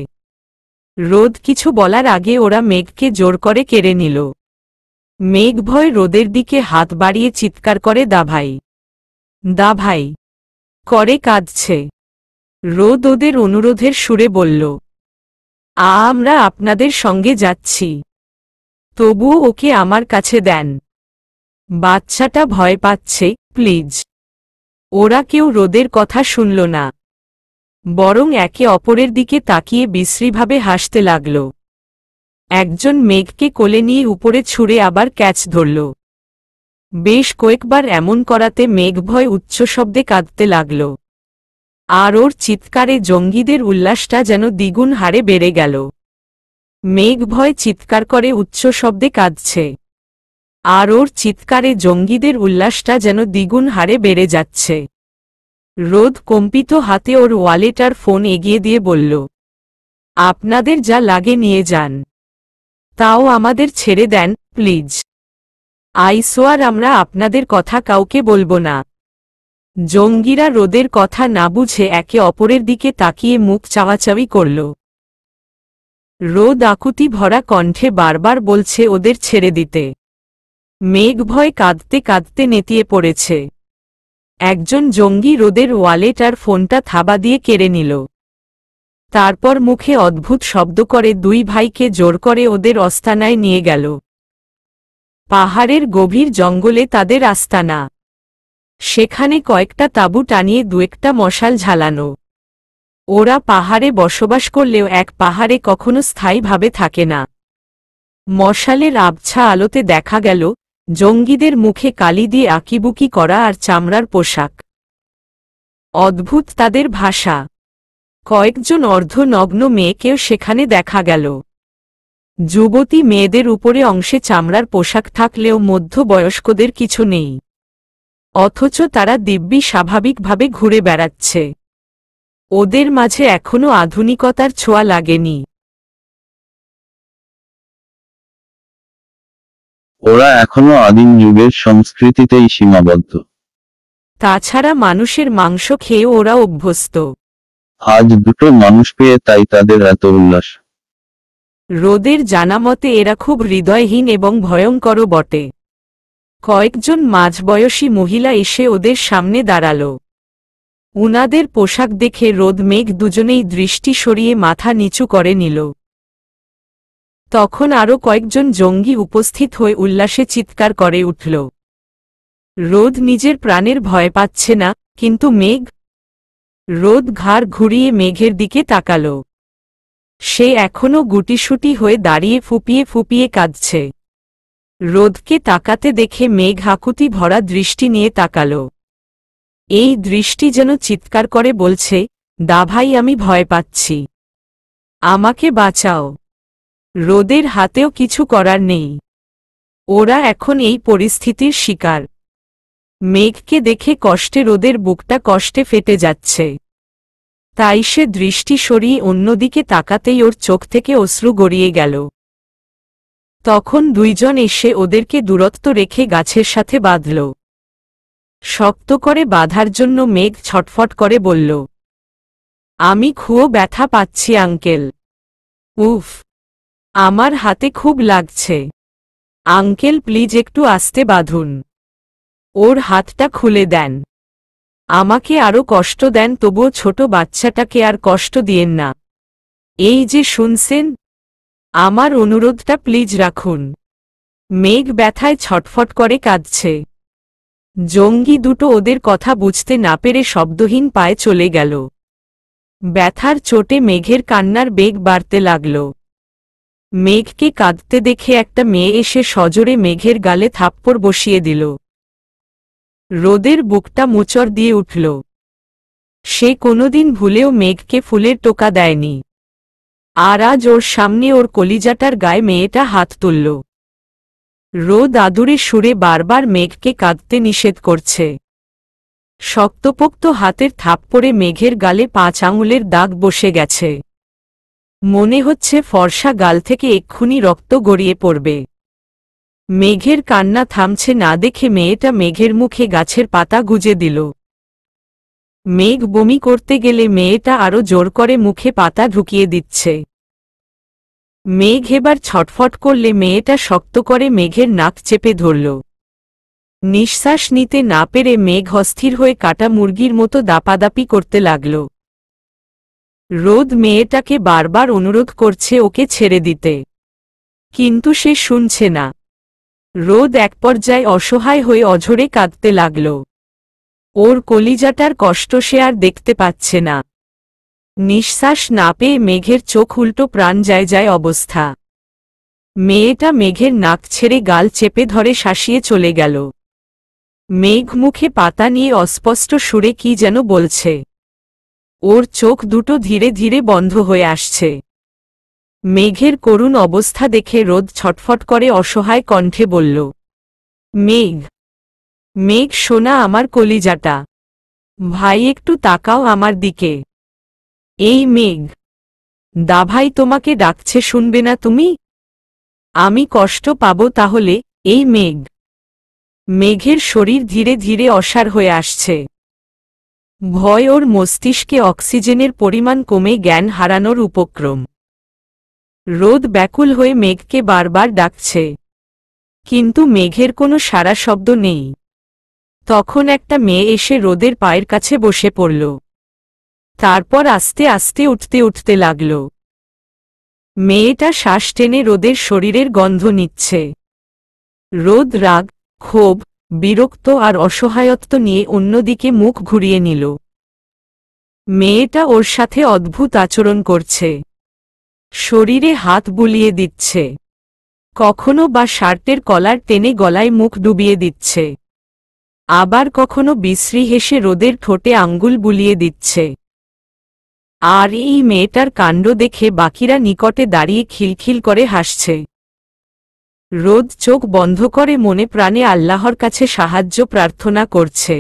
রোদ কিছু বলার আগে ওরা মেঘকে জোর করে কেড়ে নিল। মেঘ ভয় রোদের দিকে হাত বাড়িয়ে চিৎকার করে, দা ভাই, দা ভাই করে কাঁদছে। রোদ ওদের অনুরোধের সুরে বলল, আমরা আপনাদের সঙ্গে যাচ্ছি, তবুও ওকে আমার কাছে দেন। বাচ্চাটা ভয় পাচ্ছে, প্লিজ। ওরা কেউ রোদের কথা শুনল না, বরং একে অপরের দিকে তাকিয়ে বিশ্রীভাবে হাসতে লাগল। একজন মেঘকে কোলে নিয়ে উপরে ছুঁড়ে আবার ক্যাচ ধরল। বেশ কয়েকবার এমন করাতে মেঘ ভয় উচ্চ শব্দে কাঁদতে লাগল, আর ওর চিৎকারে জঙ্গিদের উল্লাসটা যেন দ্বিগুণ হারে বেড়ে গেল। মেঘ ভয় চিৎকার করে উচ্চ শব্দে কাঁদছে, আর ওর চিৎকারে জঙ্গিদের উল্লাসটা যেন দ্বিগুণ হারে বেড়ে যাচ্ছে। রোদ কম্পিত হাতে ওর ওয়ালেট আর ফোন এগিয়ে দিয়ে বলল, আপনাদের যা লাগে নিয়ে যান, তাও আমাদের ছেড়ে দেন প্লিজ। আইসোয়ার আমরা আপনাদের কথা কাউকে বলবো না। জঙ্গিরা রোদের কথা না বুঝে একে অপরের দিকে তাকিয়ে মুখ চাওয়াচাওয়ি করল। রোদ আকুতি ভরা কণ্ঠে বারবার বলছে ওদের ছেড়ে দিতে। মেঘ ভয় কাঁদতে কাঁদতে নেতিয়ে পড়েছে। একজন জঙ্গি রোদের ওয়ালেট আর ফোনটা থাবা দিয়ে কেড়ে নিল। তারপর মুখে অদ্ভুত শব্দ করে দুই ভাইকে জোর করে ওদের আস্তানায় নিয়ে গেল। পাহাড়ের গভীর জঙ্গলে তাদের আস্তানা। সেখানে কয়েকটা তাঁবু টানিয়ে দুয়েকটা মশাল ঝালানো। ওরা পাহাড়ে বসবাস করলেও এক পাহাড়ে কখনো স্থায়ীভাবে থাকে না। মশালের আবছা আলোতে দেখা গেল জঙ্গিদের মুখে কালি দিয়ে আঁকিবুকি করা আর চামড়ার পোশাক। অদ্ভুত তাদের ভাষা। কয়েকজন অর্ধনগ্ন মেয়েকেও সেখানে দেখা গেল। যুবতী মেয়েদের উপরে অংশে চামড়ার পোশাক থাকলেও মধ্যবয়স্কদের কিছু নেই, অথচ তারা দিব্যি স্বাভাবিকভাবে ঘুরে বেড়াচ্ছে। ওদের মাঝে এখনো আধুনিকতার ছোঁয়া লাগেনি।
ওরা এখনো আদিম যুগের সংস্কৃতিতেই সীমাবদ্ধ।
তাছাড়া মানুষের মাংস খেয়ে ওরা অভ্যস্ত।
আজ দুটো মানুষ পেয়ে তাই তাদের এত উল্লাস।
রোদের জানামতে এরা খুব হৃদয়হীন এবং ভয়ঙ্করও বটে। কয়েকজন মাঝবয়সী মহিলা এসে ওদের সামনে দাঁড়াল। উনাদের পোশাক দেখে রোদ মেঘ দুজনেই দৃষ্টি সরিয়ে মাথা নিচু করে নিল। তখন আরও কয়েকজন জঙ্গি উপস্থিত হয়ে উল্লাসে চিৎকার করে উঠল। রোদ নিজের প্রাণের ভয় পাচ্ছে না, কিন্তু মেঘ? রোদ ঘাড় ঘুরিয়ে মেঘের দিকে তাকাল। সে এখনও গুটিসুটি হয়ে দাঁড়িয়ে ফুপিয়ে ফুপিয়ে কাঁদছে। রোদকে তাকাতে দেখে মেঘ হাকুতি ভরা দৃষ্টি নিয়ে তাকাল। এই দৃষ্টি যেন চিৎকার করে বলছে, দা ভাই, আমি ভয় পাচ্ছি, আমাকে বাঁচাও। রোদের হাতেও কিছু করার নেই, ওরা এখন এই পরিস্থিতির শিকার। মেঘকে দেখে কষ্টে রোদের বুকটা কষ্টে ফেটে যাচ্ছে। তাই সে দৃষ্টি সরিয়ে অন্যদিকে তাকাতেই ওর চোখ থেকে অশ্রু গড়িয়ে গেল। তখন দুইজন এসে ওদেরকে দূরত্ব রেখে গাছের সাথে বাঁধল। শক্ত করে বাঁধার জন্য মেঘ ছটফট করে বলল, আমি খুব ব্যথা পাচ্ছি আঙ্কেল। উফ, আমার হাতে খুব লাগছে। আঙ্কেল প্লিজ একটু আস্তে বাঁধুন, ওর হাতটা খুলে দেন। আমাকে আরও কষ্ট দেন, তবুও ছোট বাচ্চাটাকে আর কষ্ট দিয়েন না। এই যে শুনছেন, আমার অনুরোধটা প্লিজ রাখুন। মেঘ ব্যথায় ছটফট করে কাঁদছে। জঙ্গি দুটো ওদের কথা বুঝতে না পেরে শব্দহীন পায়ে চলে গেল। ব্যথার চোটে মেঘের কান্নার বেগ বাড়তে লাগল। মেঘকে কাঁদতে দেখে একটা মেয়ে এসে সজোরে মেঘের গালে থাপ্পড় বসিয়ে দিল। রোদের বুকটা মোচড় দিয়ে উঠল। সে কোনোদিন ভুলেও মেঘকে ফুলের টোকা দেয়নি, আর আজ ওর সামনে ওর কলিজাটার গায়ে মেয়েটা হাত তুলল। রোদ আদুরে সুরে বারবার মেঘকে কাঁদতে নিষেধ করছে। শক্তপোক্ত হাতের থাপ্পড়ে মেঘের গালে 5 আঙুলের দাগ বসে গেছে। মনে হচ্ছে ফর্সা গাল থেকে এক্ষুনি রক্ত গড়িয়ে পড়বে। মেঘের কান্না থামছে না দেখে মেয়েটা মেঘের মুখে গাছের পাতা গুজে দিল। মেঘ বমি করতে গেলে মেয়েটা আরো জোর করে মুখে পাতা ঢুকিয়ে দিচ্ছে। মেঘ এবার ছটফট করলে মেয়েটা শক্ত করে মেঘের নাক চেপে ধরল। নিঃশ্বাস নিতে না পেরে মেঘ অস্থির হয়ে কাটা মুরগির মতো দাপাদাপি করতে লাগল। রোদ মেয়েটাকে বারবার অনুরোধ করছে ওকে ছেড়ে দিতে, কিন্তু সে শুনছে না। রোদ এক পর্যায়ে অসহায় হয়ে অঝরে কাঁদতে লাগল। ওর কলিজাটার কষ্ট সে আর দেখতে পাচ্ছে না। নিঃশ্বাস না পেয়ে মেঘের চোখ উল্টো প্রাণ যায় যায় অবস্থা। মেয়েটা মেঘের নাক ছেড়ে গাল চেপে ধরে শাসিয়ে চলে গেল। মেঘ মুখে পাতা নিয়ে অস্পষ্ট সুরে কি যেন বলছে। ওর চোখ দুটো ধীরে ধীরে বন্ধ হয়ে আসছে। মেঘের করুণ অবস্থা দেখে রোদ ছটফট করে অসহায় কণ্ঠে বলল, মেঘ, মেঘ সোনা, আমার কলিজাটা, ভাই একটু তাকাও আমার দিকে। এই মেঘ, দাভাই তোমাকে ডাকছে, শুনবে না তুমি? আমি কষ্ট পাবো তাহলে? এই মেঘ। মেঘের শরীর ধীরে ধীরে অসাড় হয়ে আসছে। ভয় ওর মস্তিষ্কে অক্সিজেনের পরিমাণ কমে জ্ঞান হারানোর উপক্রম। রোদ ব্যাকুল হয়ে মেঘকে বারবার ডাকছে, কিন্তু মেঘের কোনো সাড়া শব্দ নেই। তখন একটা মেয়ে এসে রোদের পায়ের কাছে বসে পড়ল। তারপর আস্তে আস্তে উঠতে উঠতে লাগল। মেয়েটা শ্বাস টেনে রোদের শরীরের গন্ধ নিচ্ছে। রোদ রাগ, ক্ষোভ, বিরক্ত আর অসহায়ত্ব নিয়ে অন্যদিকে মুখ ঘুরিয়ে নিল। মেয়েটা ওর সাথে অদ্ভুত আচরণ করছে। শরীরে হাত বুলিয়ে দিচ্ছে, কখনো বা শার্টের কলার টেনে গলায় মুখ ডুবিয়ে দিচ্ছে, আবার কখনো বিশ্রী হেসে রোদের ঠোঁটে আঙ্গুল বুলিয়ে দিচ্ছে। আর এই মেয়েটার কাণ্ড দেখে বাকিরা নিকটে দাঁড়িয়ে খিলখিল করে হাসছে। রোদ চোখ বন্ধ করে মনে প্রাণে আল্লাহর কাছে সাহায্য প্রার্থনা করছে।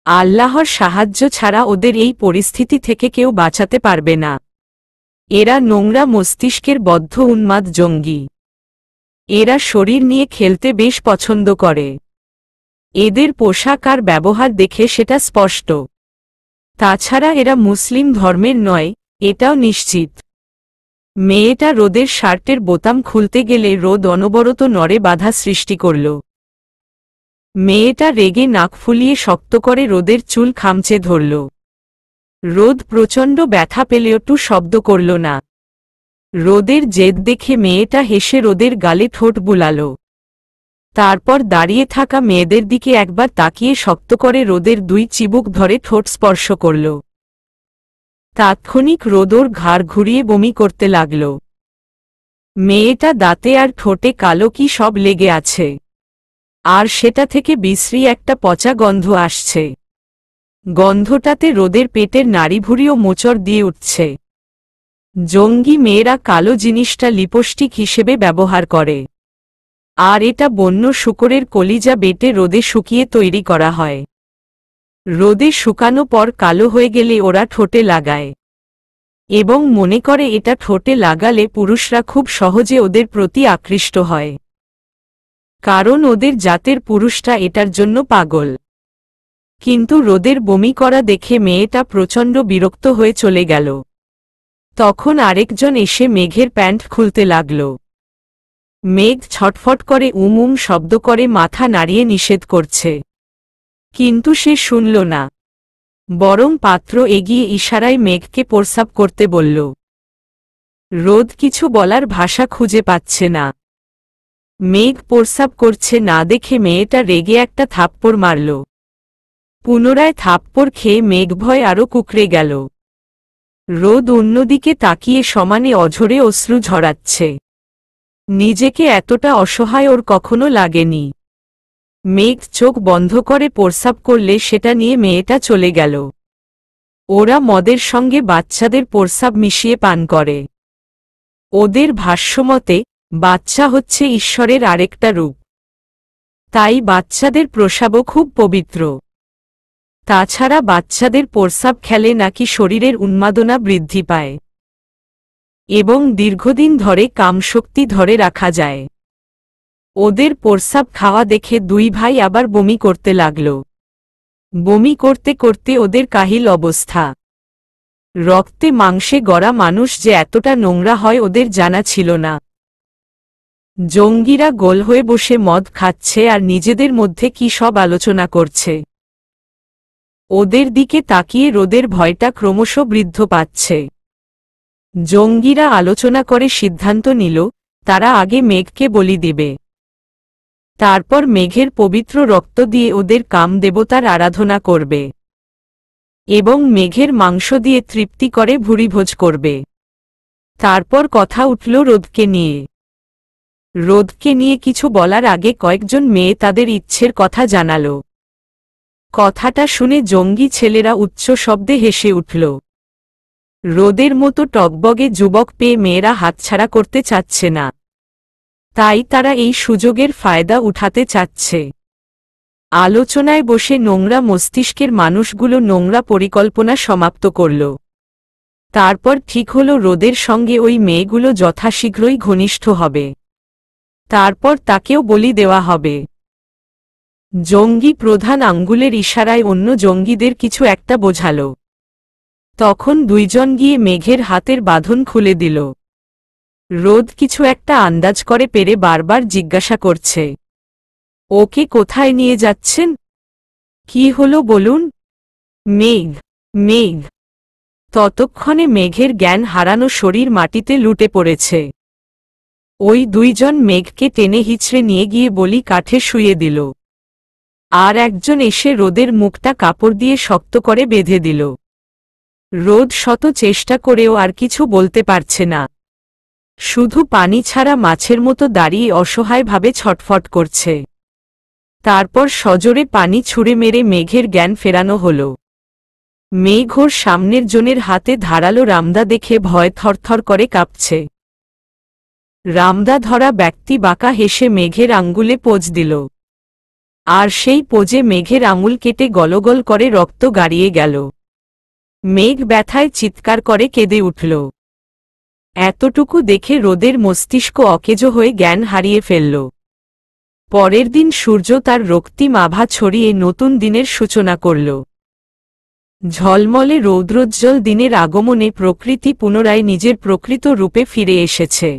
আল্লাহর সাহায্য ছাড়া ওদের এই পরিস্থিতি থেকে কেউ বাঁচাতে পারবে না। এরা নোংরা মস্তিষ্কের বদ্ধ উন্মাদ জঙ্গি। এরা শরীর নিয়ে খেলতে বেশ পছন্দ করে। এদের পোশাক আর ব্যবহার দেখে সেটা স্পষ্ট। তাছাড়া এরা মুসলিম ধর্মের নয়, এটাও নিশ্চিত। মেয়েটা রোদের শার্টের বোতাম খুলতে গেলে রোদ অনবরত নড়ে বাধা সৃষ্টি করল। মেয়েটা রেগে নাক ফুলিয়ে শক্ত করে রোদের চুল খামচে ধরল। রোদ প্রচণ্ড ব্যথা পেলেও টু শব্দ করল না। রোদের জেদ দেখে মেয়েটা হেসে রোদের গালে ঠোঁট বুলাল। তারপর দাঁড়িয়ে থাকা মেয়েদের দিকে একবার তাকিয়ে শক্ত করে রোদের দুই চিবুক ধরে ঠোঁট স্পর্শ করল। তাৎক্ষণিক রোদ ওর ঘাড় ঘুরিয়ে বমি করতে লাগল। মেয়েটা দাঁতে আর ঠোঁটে কালো কি সব লেগে আছে, আর সেটা থেকে বিশ্রী একটা পচা গন্ধ আসছে। গন্ধটাতে রোদের পেটের নাড়িভুড়িও মোচড় দিয়ে উঠছে। জঙ্গি মেয়েরা কালো জিনিসটা লিপস্টিক হিসেবে ব্যবহার করে, আর এটা বন্য শূকরের কলিজা বেটে রোদে শুকিয়ে তৈরি করা হয়। রোদে শুকানো পর কালো হয়ে গেলে ওরা ঠোঁটে লাগায়, এবং মনে করে এটা ঠোঁটে লাগালে পুরুষরা খুব সহজে ওদের প্রতি আকৃষ্ট হয়, কারণ ওদের জাতের পুরুষরা এটার জন্য পাগল। কিন্তু রোদের বমি করা দেখে মেয়েটা প্রচণ্ড বিরক্ত হয়ে চলে গেল। তখন আরেকজন এসে মেঘের প্যান্ট খুলতে লাগল। মেঘ ছটফট করে উম শব্দ করে মাথা নাড়িয়ে নিষেধ করছে, কিন্তু সে শুনল না, বরং পাত্র এগিয়ে ইশারায় মেঘকে প্রস্রাব করতে বলল। রোদ কিছু বলার ভাষা খুঁজে পাচ্ছে না। মেঘ প্রস্রাব করছে না দেখে মেয়েটা রেগে একটা থাপ্পড় মারল। পুনরায় থাপ্পড় খেয়ে মেঘ ভয় আরও কুঁকড়ে গেল। রোদ অন্যদিকে তাকিয়ে সমানে অঝরে অশ্রু ঝরাচ্ছে। নিজেকে এতটা অসহায় ওর কখনো লাগেনি। মেঘ চোখ বন্ধ করে প্রস্রাব করলে সেটা নিয়ে মেয়েটা চলে গেল। ওরা মদের সঙ্গে বাচ্চাদের প্রস্রাব মিশিয়ে পান করে। ওদের ভাষ্যমতে বাচ্চা হচ্ছে ঈশ্বরের আরেকটা রূপ, তাই বাচ্চাদের প্রস্রাবও খুব পবিত্র। তাছাড়া বাচ্চাদের প্রস্রাব খেলে নাকি শরীরের উন্মাদনা বৃদ্ধি পায় এবং দীর্ঘদিন ধরে কামশক্তি ধরে রাখা যায়। ওদের প্রস্রাব খাওয়া দেখে দুই ভাই আবার বমি করতে লাগল। বমি করতে করতে ওদের কাহিল অবস্থা। রক্তে মাংসে গড়া মানুষ যে এতটা নোংরা হয় ওদের জানা ছিল না। জঙ্গিরা গোল হয়ে বসে মদ খাচ্ছে আর নিজেদের মধ্যে কি সব আলোচনা করছে। ওদের দিকে তাকিয়ে রোদের ভয়টা ক্রমশ বৃদ্ধি পাচ্ছে। জঙ্গিরা আলোচনা করে সিদ্ধান্ত নিল তারা আগে মেঘকে বলি দেবে, তারপর মেঘের পবিত্র রক্ত দিয়ে ওদের কামদেবতার আরাধনা করবে এবং মেঘের মাংস দিয়ে তৃপ্তি করে ভুরিভোজ করবে। তারপর কথা উঠল রোদকে নিয়ে। রোদকে নিয়ে কিছু বলার আগে কয়েকজন মেয়ে তাদের ইচ্ছের কথা জানাল। কথাটা শুনে জঙ্গি ছেলেরা উচ্চ শব্দে হেসে উঠল। রোদের মতো টগবগে যুবক পেয়ে মেয়েরা হাতছাড়া করতে চাচ্ছে না, তাই তারা এই সুযোগের ফায়দা উঠাতে চাচ্ছে। আলোচনায় বসে নোংরা মস্তিষ্কের মানুষগুলো নোংরা পরিকল্পনা সমাপ্ত করল। তারপর ঠিক হল রোদের সঙ্গে ওই মেয়েগুলো যথাশীঘ্রই ঘনিষ্ঠ হবে, তারপর তাকেও বলি দেওয়া হবে। জঙ্গি প্রধান আঙ্গুলের ইশারায় অন্য জঙ্গিদের কিছু একটা বোঝাল। তখন দুইজন গিয়ে মেঘের হাতের বাঁধন খুলে দিল। রোদ কিছু একটা আন্দাজ করে পেরে বারবার জিজ্ঞাসা করছে, ওকে কোথায় নিয়ে যাচ্ছেন? কি হলো বলুন? মেঘ, মেঘ। ততক্ষণে মেঘের জ্ঞান হারানো শরীর মাটিতে লুটে পড়েছে। ওই দুইজন মেঘকে টেনে হিচড়ে নিয়ে গিয়ে বলি কাঠে শুইয়ে দিল, আর একজন এসে রোদের মুখটা কাপড় দিয়ে শক্ত করে বেঁধে দিল। রোদ শত চেষ্টা করেও আর কিছু বলতে পারছে না, শুধু পানি ছাড়া মাছের মতো দাঁড়িয়ে অসহায়ভাবে ছটফট করছে। তারপর সজোরে পানি ছুঁড়ে মেরে মেঘের জ্ঞান ফেরানো হল। মেঘ ওর সামনের জনের হাতে ধারালো রামদা দেখে ভয় থরথর করে কাঁপছে। রামদা ধরা ব্যক্তি বাঁকা হেসে মেঘের আঙ্গুলে পোজ দিল, আর সেই পোজে মেঘের আঙুল কেটে গলগল করে রক্ত গাড়িয়ে গেল। মেঘ ব্যথায় চিৎকার করে কেঁদে উঠল। এতটুকু দেখে রোদের মস্তিষ্ক অকেজো হয়ে জ্ঞান হারিয়ে ফেলল। পরের দিন সূর্য তার রক্তিম আভা ছড়িয়ে নতুন দিনের সূচনা করল। ঝলমলে রৌদ্রোজ্জ্বল দিনের আগমনে প্রকৃতি পুনরায় নিজের প্রকৃত রূপে ফিরে এসেছে।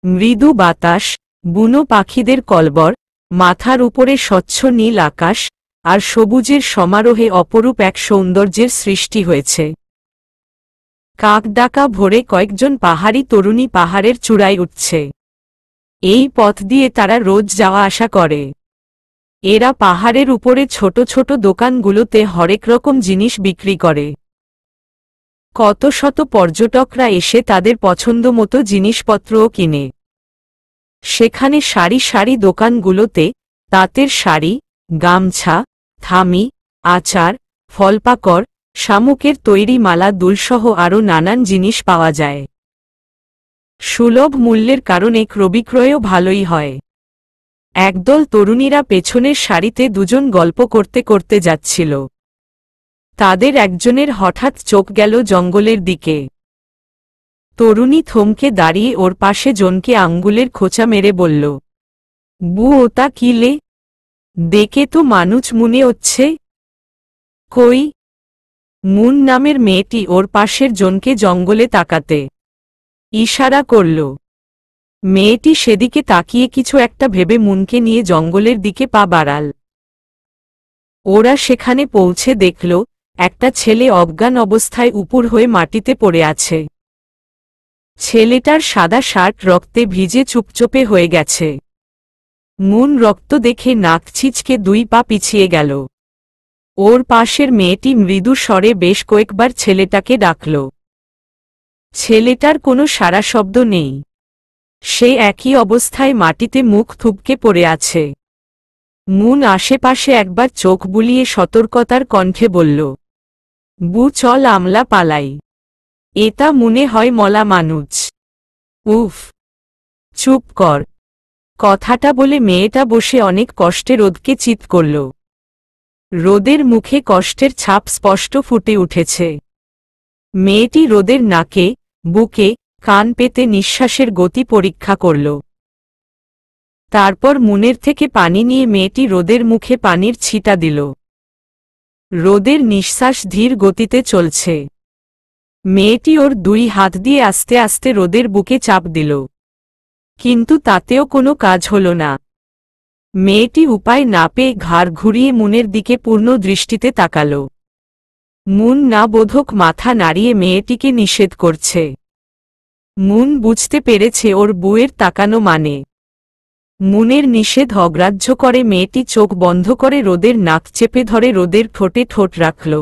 মৃদু বাতাস, বুনো পাখিদের কলবর, মাথার উপরে স্বচ্ছ নীল আকাশ আর সবুজের সমারোহে অপরূপ এক সৌন্দর্যের সৃষ্টি হয়েছে। কাক ডাকা ভোরে কয়েকজন পাহাড়ি তরুণী পাহাড়ের চূড়ায় উঠছে। এই পথ দিয়ে তারা রোজ যাওয়া আসা করে। এরা পাহাড়ের উপরে ছোট ছোট দোকানগুলোতে হরেক রকম জিনিস বিক্রি করে। কত শত পর্যটকরা এসে তাদের পছন্দমতো জিনিসপত্রও কিনে। সেখানে সারি সারি দোকানগুলোতে তাঁতের শাড়ি, গামছা, থামি, আচার, ফলপাকড়, শামুকের তৈরি মালা দুলসহ আরও নানান জিনিস পাওয়া যায়। সুলভ মূল্যের কারণে ক্রয়বিক্রয়ও ভালোই হয়। একদল তরুণীরা পেছনের সারিতে দুজন গল্প করতে করতে যাচ্ছিল। তাদের একজনের হঠাৎ চোখ গেল জঙ্গলের দিকে। তরুণী থমকে দাঁড়িয়ে ওর পাশে জনকে আঙ্গুলের খোঁচা মেরে বলল, বু ওটা কিলে? দেখে তো মানুষ মনে হচ্ছে। কই? মুন নামের মেয়েটি ওর পাশের জনকে জঙ্গলে তাকাতে ইশারা করল। মেয়েটি সেদিকে তাকিয়ে কিছু একটা ভেবে মুনকে নিয়ে জঙ্গলের দিকে পা বাড়াল। ওরা সেখানে পৌঁছে দেখল একটা ছেলে অজ্ঞান অবস্থায় উপুড় হয়ে মাটিতে পড়ে আছে। ছেলেটার সাদা শার্ট রক্তে ভিজে চুপচোপে হয়ে গেছে। মুন রক্ত দেখে নাক ছিঁচকে 2 পা পিছিয়ে গেল। ওর পাশের মেয়েটি মৃদু স্বরে বেশ কয়েকবার ছেলেটাকে ডাকল। ছেলেটার কোনো সাড়া শব্দ নেই। সে একই অবস্থায় মাটিতে মুখ থুবকে পড়ে আছে। মুন আশেপাশে একবার চোখ বুলিয়ে সতর্কতার কণ্ঠে বলল, বু চল আমলা পালাই। এটা মনে হয় মলা মানুষ। উফ, চুপ কর। কথাটা বলে মেয়েটা বসে অনেক কষ্টে রোদকে চিৎ করল। রোদের মুখে কষ্টের ছাপ স্পষ্ট ফুটে উঠেছে। মেয়েটি রোদের নাকে, বুকে, কান পেতে নিঃশ্বাসের গতি পরীক্ষা করল। তারপর মুনের থেকে পানি নিয়ে মেয়েটি রোদের মুখে পানির ছিটা দিল। রোদের নিঃশ্বাস ধীর গতিতে চলছে। মেয়েটি ওর 2 হাত দিয়ে আস্তে আস্তে রোদের বুকে চাপ দিল। কিন্তু তাতেও কোনো কাজ হল না। মেয়েটি উপায় না পেয়ে ঘাড় ঘুরিয়ে মুনের দিকে পূর্ণ দৃষ্টিতে তাকাল। মুন না বোধক মাথা নাড়িয়ে মেয়েটিকে নিষেধ করছে। মুন বুঝতে পেরেছে ওর বুয়ের তাকানো মানে। মুনের নিষেধ অগ্রাহ্য করে মেয়েটি চোখ বন্ধ করে রোদের নাক চেপে ধরে রোদের ঠোঁটে ঠোঁট রাখল।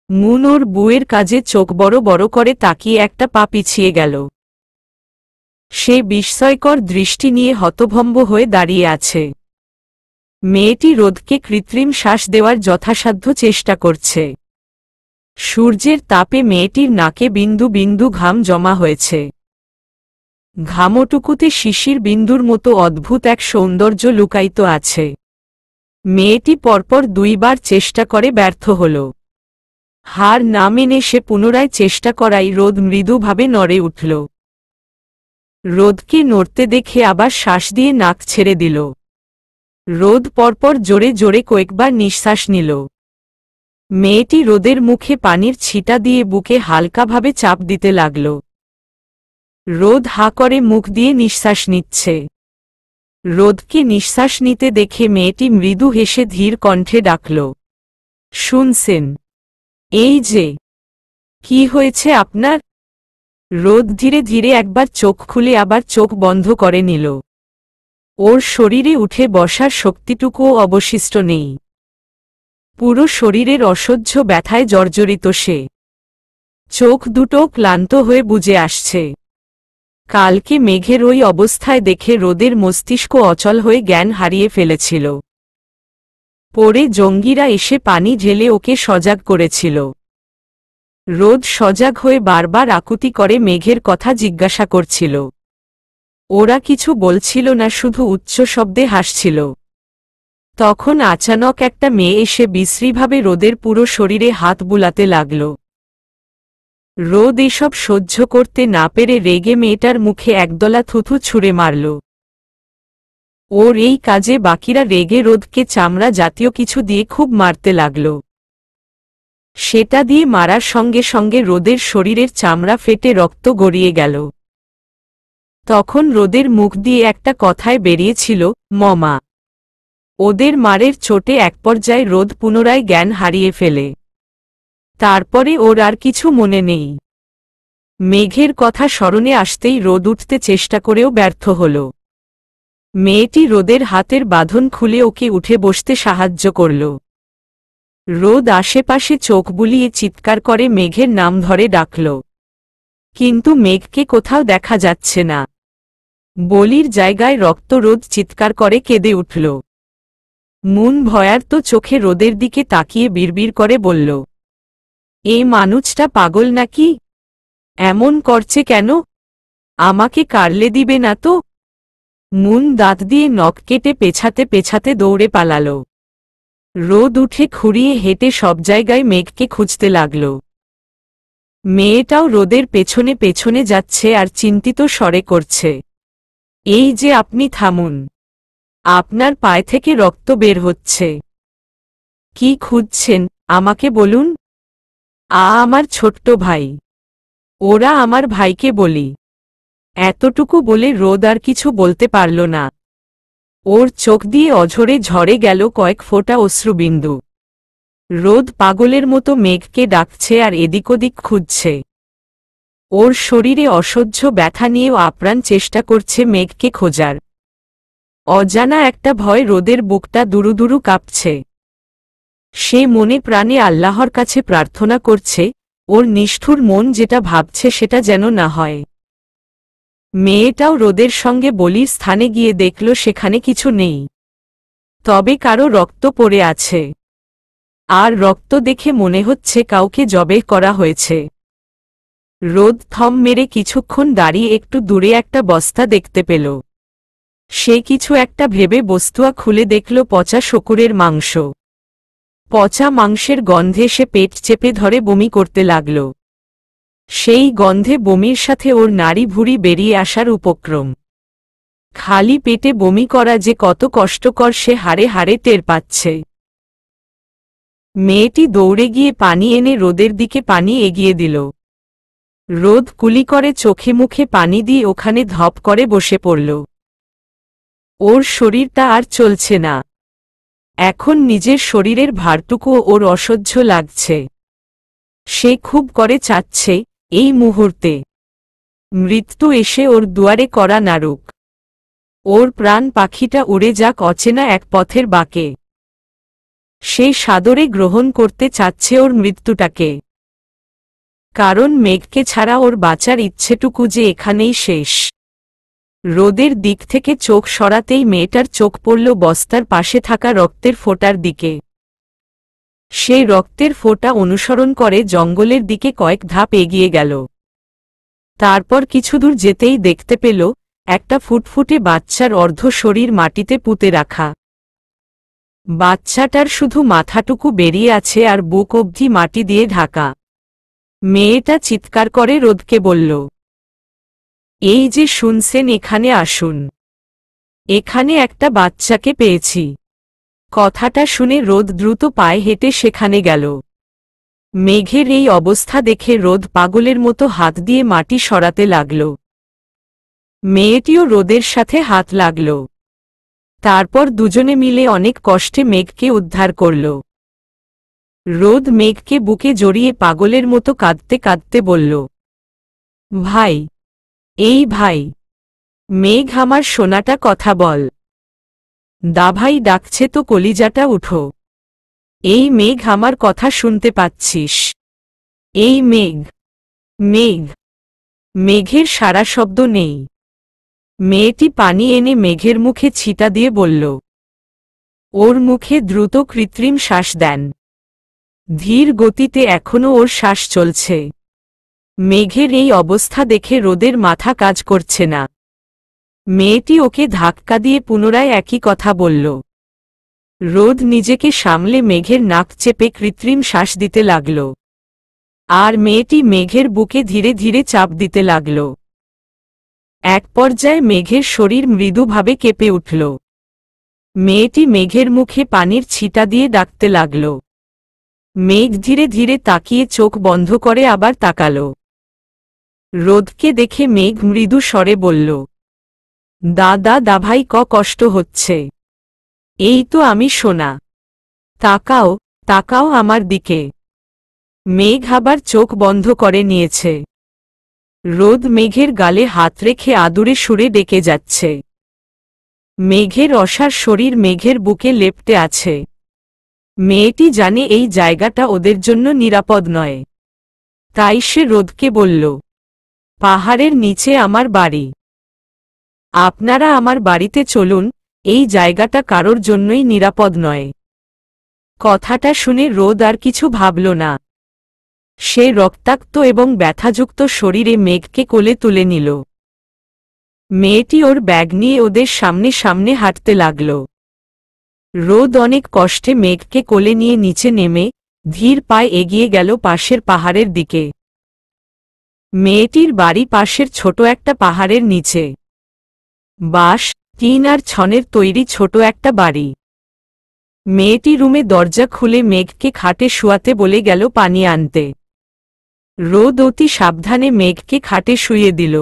মুন ওর বুয়ের কাজে চোখ বড় বড় করে তাকিয়ে একটা পা পিছিয়ে গেল। সে বিস্ময়কর দৃষ্টি নিয়ে হতভম্ব হয়ে দাঁড়িয়ে আছে। মেয়েটি রোদকে কৃত্রিম শ্বাস দেওয়ার যথাসাধ্য চেষ্টা করছে। সূর্যের তাপে মেয়েটির নাকে বিন্দু বিন্দু ঘাম জমা হয়েছে। ঘামটুকুতে শিশির বিন্দুর মতো অদ্ভুত এক সৌন্দর্য লুকায়িত আছে। মেয়েটি পরপর 2 বার চেষ্টা করে ব্যর্থ হল। হার না মেনে সে পুনরায় চেষ্টা করাই রোদ মৃদুভাবে নড়ে উঠল। রোদকে নড়তে দেখে আবার শ্বাস দিয়ে নাক ছেড়ে দিল। রোদ পরপর জোরে জোরে কয়েকবার নিঃশ্বাস নিল। মেয়েটি রোদের মুখে পানির ছিটা দিয়ে বুকে হালকাভাবে চাপ দিতে লাগল। রোদ হা করে মুখ দিয়ে নিঃশ্বাস নিচ্ছে। রোদকে নিঃশ্বাস নিতে দেখে মেয়েটি মৃদু হেসে ধীর কণ্ঠে ডাকল, শুনছেন? এই যে। কি হয়েছে আপনার? রোদ ধীরে ধীরে একবার চোখ খুলে আবার চোখ বন্ধ করে নিল। ওর শরীরে উঠে বসার শক্তিটুকুও অবশিষ্ট নেই। পুরো শরীরের অসহ্য ব্যথায় জর্জরিত সে। চোখ দুটো ক্লান্ত হয়ে বুজে আসছে। কালকে মেঘের ওই অবস্থায় দেখে রোদের মস্তিষ্ক অচল হয়ে জ্ঞান হারিয়ে ফেলেছিল। পরে জঙ্গিরা এসে পানি ঢেলে ওকে সজাগ করেছিল। রোদ সজাগ হয়ে বারবার আকুতি করে মেঘের কথা জিজ্ঞাসা করছিল। ওরা কিছু বলছিল না, শুধু উচ্চ শব্দে হাসছিল। তখন আচানক একটা মেয়ে এসে বিশ্রীভাবে রোদের পুরো শরীরে হাত বুলাতে লাগল। রোদ এসব সহ্য করতে না পেরে রেগে মেয়েটার মুখে একদলা থুথু ছুঁড়ে মারল। ওর এই কাজে বাকিরা রেগে রোদকে চামড়া জাতীয় কিছু দিয়ে খুব মারতে লাগল। সেটা দিয়ে মারার সঙ্গে সঙ্গে রোদের শরীরের চামড়া ফেটে রক্ত গড়িয়ে গেল। তখন রোদের মুখ দিয়ে একটা কথায় বেরিয়েছিল, মমা। ওদের মারের চোটে এক পর্যায়ে রোদ পুনরায় জ্ঞান হারিয়ে ফেলে। তারপরে ওর আর কিছু মনে নেই। মেঘের কথা স্মরণে আসতেই রোদ উঠতে চেষ্টা করেও ব্যর্থ হল। মেয়েটি রোদের হাতের বাঁধন খুলে ওকে উঠে বসতে সাহায্য করল। রোদ আশেপাশে চোখ বুলিয়ে চিৎকার করে মেঘের নাম ধরে ডাকল, কিন্তু মেঘকে কোথাও দেখা যাচ্ছে না। বলির জায়গায় রক্ত। রোদ চিৎকার করে কেঁদে উঠল। মুন ভয়ার্ত চোখে রোদের দিকে তাকিয়ে বিড়বিড় করে বলল, এই মানুষটা পাগল নাকি? এমন করছে কেন? আমাকে কারলে দিবে না তো? মুন দাঁত দিয়ে নখ কেটে পেছাতে পেছাতে দৌড়ে পালাল। রোদ উঠে খুঁড়িয়ে হেঁটে সব জায়গায় মেঘকে খুঁজতে লাগল। মেয়েটাও রোদের পেছনে পেছনে যাচ্ছে আর চিন্তিত স্বরে করছে, এই যে আপনি থামুন, আপনার পায়ে থেকে রক্ত বের হচ্ছে। কি খুঁজছেন আমাকে বলুন। আমার ছোট্ট ভাই। ওরা আমার ভাইকে বলি। এতটুকু বলে রোদ আর কিছু বলতে পারল না। ওর চোখ দিয়ে অঝরে ঝরে গেল কয়েক ফোঁটা অশ্রুবিন্দু। রোদ পাগলের মতো মেঘকে ডাকছে আর এদিক ওদিক খুঁজছে। ওর শরীরে অসহ্য ব্যথা নিয়েও আপ্রাণ চেষ্টা করছে মেঘকে খোঁজার। অজানা একটা ভয় রোদের বুকটা দুরুদুরু কাঁপছে। সে মনে প্রাণে আল্লাহর কাছে প্রার্থনা করছে, ওর নিষ্ঠুর মন যেটা ভাবছে সেটা যেন না হয়। মেয়েটাও রোদের সঙ্গে বলির স্থানে গিয়ে দেখল সেখানে কিছু নেই, তবে কারো রক্ত পড়ে আছে। আর রক্ত দেখে মনে হচ্ছে কাউকে জবেহ করা হয়েছে। রোদ থম মেরে কিছুক্ষণ দাঁড়িয়ে একটু দূরে একটা বস্তা দেখতে পেল। সে কিছু একটা ভেবে বস্তুয়া খুলে দেখল পচা শকুরের মাংস। পচা মাংসের গন্ধে সে পেট চেপে ধরে বমি করতে লাগল। সেই গন্ধে বমির সাথে ওর নাড়ি ভুঁড়ি বেরিয়ে আসার উপক্রম। খালি পেটে বমি করা যে কত কষ্টকর সে হাড়ে হাড়ে টের পাচ্ছে। মেয়েটি দৌড়ে গিয়ে পানি এনে রোদের দিকে পানি এগিয়ে দিল। রোদ কুলি করে চোখে মুখে পানি দিয়ে ওখানে ধপ করে বসে পড়ল। ওর শরীরটা আর চলছে না। এখন নিজের শরীরের ভারটুকুও ওর অসহ্য লাগছে। সে খুব করে চাচ্ছে এই মুহূর্তে মৃত্যু এসে ওর দুয়ারে করা নাড়ুক। ওর প্রাণ পাখিটা উড়ে যাক অচেনা এক পথের বাঁকে। সে সাদরে গ্রহণ করতে চাচ্ছে ওর মৃত্যুটাকে। কারণ মেঘকে ছাড়া ওর বাঁচার ইচ্ছেটুকু যে এখানেই শেষ। রোদের দিক থেকে চোখ সরাতেই মেয়েটার চোখ পড়ল বস্তার পাশে থাকা রক্তের ফোঁটার দিকে। সেই রক্তের ফোঁটা অনুসরণ করে জঙ্গলের দিকে কয়েক ধাপ এগিয়ে গেল। তারপর কিছুদূর যেতেই দেখতে পেল একটা ফুটফুটে বাচ্চার অর্ধ শরীর মাটিতে পুঁতে রাখা। বাচ্চাটার শুধু মাথাটুকু বেরিয়ে আছে আর বুক অবধি মাটি দিয়ে ঢাকা। মেয়েটা চিৎকার করে রোদকে বলল, এই যে শুনছেন, এখানে আসুন। এখানে একটা বাচ্চাকে পেয়েছি। কথাটা শুনে রোদ দ্রুত পায়ে হেঁটে সেখানে গেল। মেঘের এই অবস্থা দেখে রোদ পাগলের মতো হাত দিয়ে মাটি সরাতে লাগল। মেয়েটিও রোদের সাথে হাত লাগল। তারপর দুজনে মিলে অনেক কষ্টে মেঘকে উদ্ধার করল। রোদ মেঘকে বুকে জড়িয়ে পাগলের মতো কাঁদতে কাঁদতে বলল, ভাই, এই ভাই, মেঘ আমার সোনাটা কথা বল। দাভাই ডাকছে তো কলিজাটা উঠো। এই মেঘ আমার কথা শুনতে পাচ্ছিস? এই মেঘ, মেঘ। মেঘের সারা শব্দ নেই। মেয়েটি পানি এনে মেঘের মুখে ছিটা দিয়ে বলল, ওর মুখে দ্রুত কৃত্রিম শ্বাস দেন। ধীর গতিতে এখনো ওর শ্বাস চলছে। মেঘের এই অবস্থা দেখে রোদের মাথা কাজ করছে না। মেয়েটি ওকে ধাক্কা দিয়ে পুনরায় একই কথা বলল। রোদ নিজেকে সামলে মেঘের নাক চেপে কৃত্রিম শ্বাস দিতে লাগল। আর মেয়েটি মেঘের বুকে ধীরে ধীরে চাপ দিতে লাগল। এক পর্যায়ে মেঘের শরীর মৃদুভাবে কেঁপে উঠল। মেয়েটি মেঘের মুখে পানির ছিটা দিয়ে ডাকতে লাগল। মেঘ ধীরে ধীরে তাকিয়ে চোখ বন্ধ করে আবার তাকাল। রোদকে দেখে মেঘ মৃদু স্বরে বলল, দাদা দাভাই কষ্ট হচ্ছে। এই তো আমি সোনা। তাকাও তাকাও আমার দিকে। মেঘ আবার চোখ বন্ধ করে নিয়েছে। রোদ মেঘের গালে হাত রেখে আদুরে সুরে ডেকে যাচ্ছে। মেঘের অসার শরীর মেঘের বুকে লেপ্টে আছে। মেয়েটি জানে এই জায়গাটা ওদের জন্য নিরাপদ নয়। তাই সে রোদকে বলল, পাহাড়ের নিচে আমার বাড়ি। আপনারা আমার বাড়িতে চলুন, এই জায়গাটা কারোর জন্যই নিরাপদ নয়। কথাটা শুনে রোদ আর কিছু ভাবল না। সে রক্তাক্ত এবং ব্যথাযুক্ত শরীরে মেঘকে কোলে তুলে নিল। মেয়েটি ওর ব্যাগ নিয়ে ওদের সামনে সামনে হাঁটতে লাগল। রোদ অনেক কষ্টে মেঘকে কোলে নিয়ে নিচে নেমে ধীর পায়ে এগিয়ে গেল পাশের পাহাড়ের দিকে। মেয়েটির বাড়ি পাশের ছোট একটা পাহাড়ের নিচে। বাঁশ, টিন আর ছনের তৈরি ছোট একটা বাড়ি। মেয়েটি রুমে দরজা খুলে মেঘকে খাটে শুয়াতে বলে গেল পানি আনতে। রোদ অতি সাবধানে মেঘকে খাটে শুইয়ে দিল।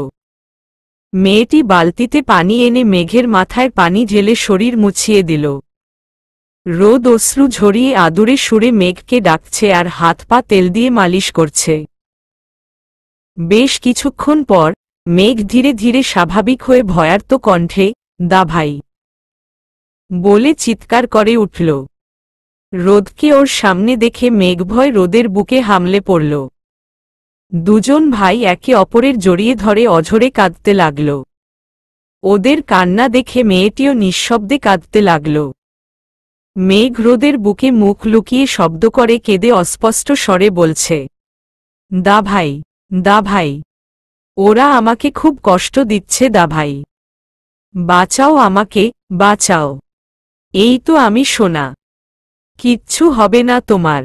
মেয়েটি বালতিতে পানি এনে মেঘের মাথায় পানি ঢেলে শরীর মুছিয়ে দিল। রোদ অশ্রু ঝরিয়ে আদুরে সুরে মেঘকে ডাকছে আর হাত পা তেল দিয়ে মালিশ করছে। বেশ কিছুক্ষণ পর মেঘ ধীরে ধীরে স্বাভাবিক হয়ে ভয়ার্ত কণ্ঠে, দা ভাই বলে চিৎকার করে উঠল। রোদকে ওর সামনে দেখে মেঘ ভয় রোদের বুকে হামলে পড়ল। দুজন ভাই একে অপরের জড়িয়ে ধরে অঝরে কাঁদতে লাগল। ওদের কান্না দেখে মেয়েটিও নিঃশব্দে কাঁদতে লাগল। মেঘ রোদের বুকে মুখ লুকিয়ে শব্দ করে কেঁদে অস্পষ্ট স্বরে বলছে, দা ভাই, দা ভাই, ওরা আমাকে খুব কষ্ট দিচ্ছে দা ভাই। বাঁচাও আমাকে, বাঁচাও। এই তো আমি সোনা। কিচ্ছু হবে না তোমার।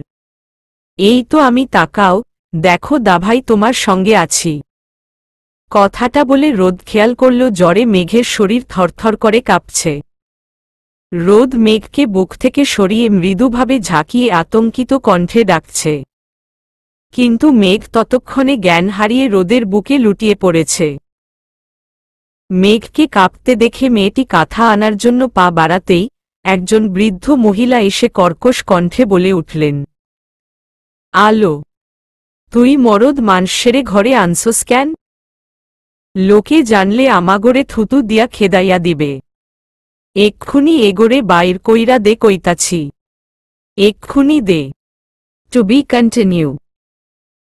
এই তো আমি, তাকাও, দেখো দাভাই তোমার সঙ্গে আছি। কথাটা বলে রোদ খেয়াল করল জ্বরে মেঘের শরীর থরথর করে কাঁপছে। রোদ মেঘকে বুক থেকে সরিয়ে মৃদুভাবে ঝাঁকিয়ে আতঙ্কিত কণ্ঠে ডাকছে। কিন্তু মেঘ ততক্ষণে জ্ঞান হারিয়ে রোদের বুকে লুটিয়ে পড়েছে। মেঘকে কাঁপতে দেখে মেয়েটি কাঁথা আনার জন্য পা বাড়াতেই একজন বৃদ্ধ মহিলা এসে কর্কশ কণ্ঠে বলে উঠলেন, আলো, তুই মরদ মানসেরে ঘরে আনছস কেন? লোকে জানলে আমাগরে থুতু দিয়া খেদাইয়া দিবে। এক্ষুনি এগোরে বাইর কইরা দে কইতাছি। এক্ষুনি দে। Two B continue.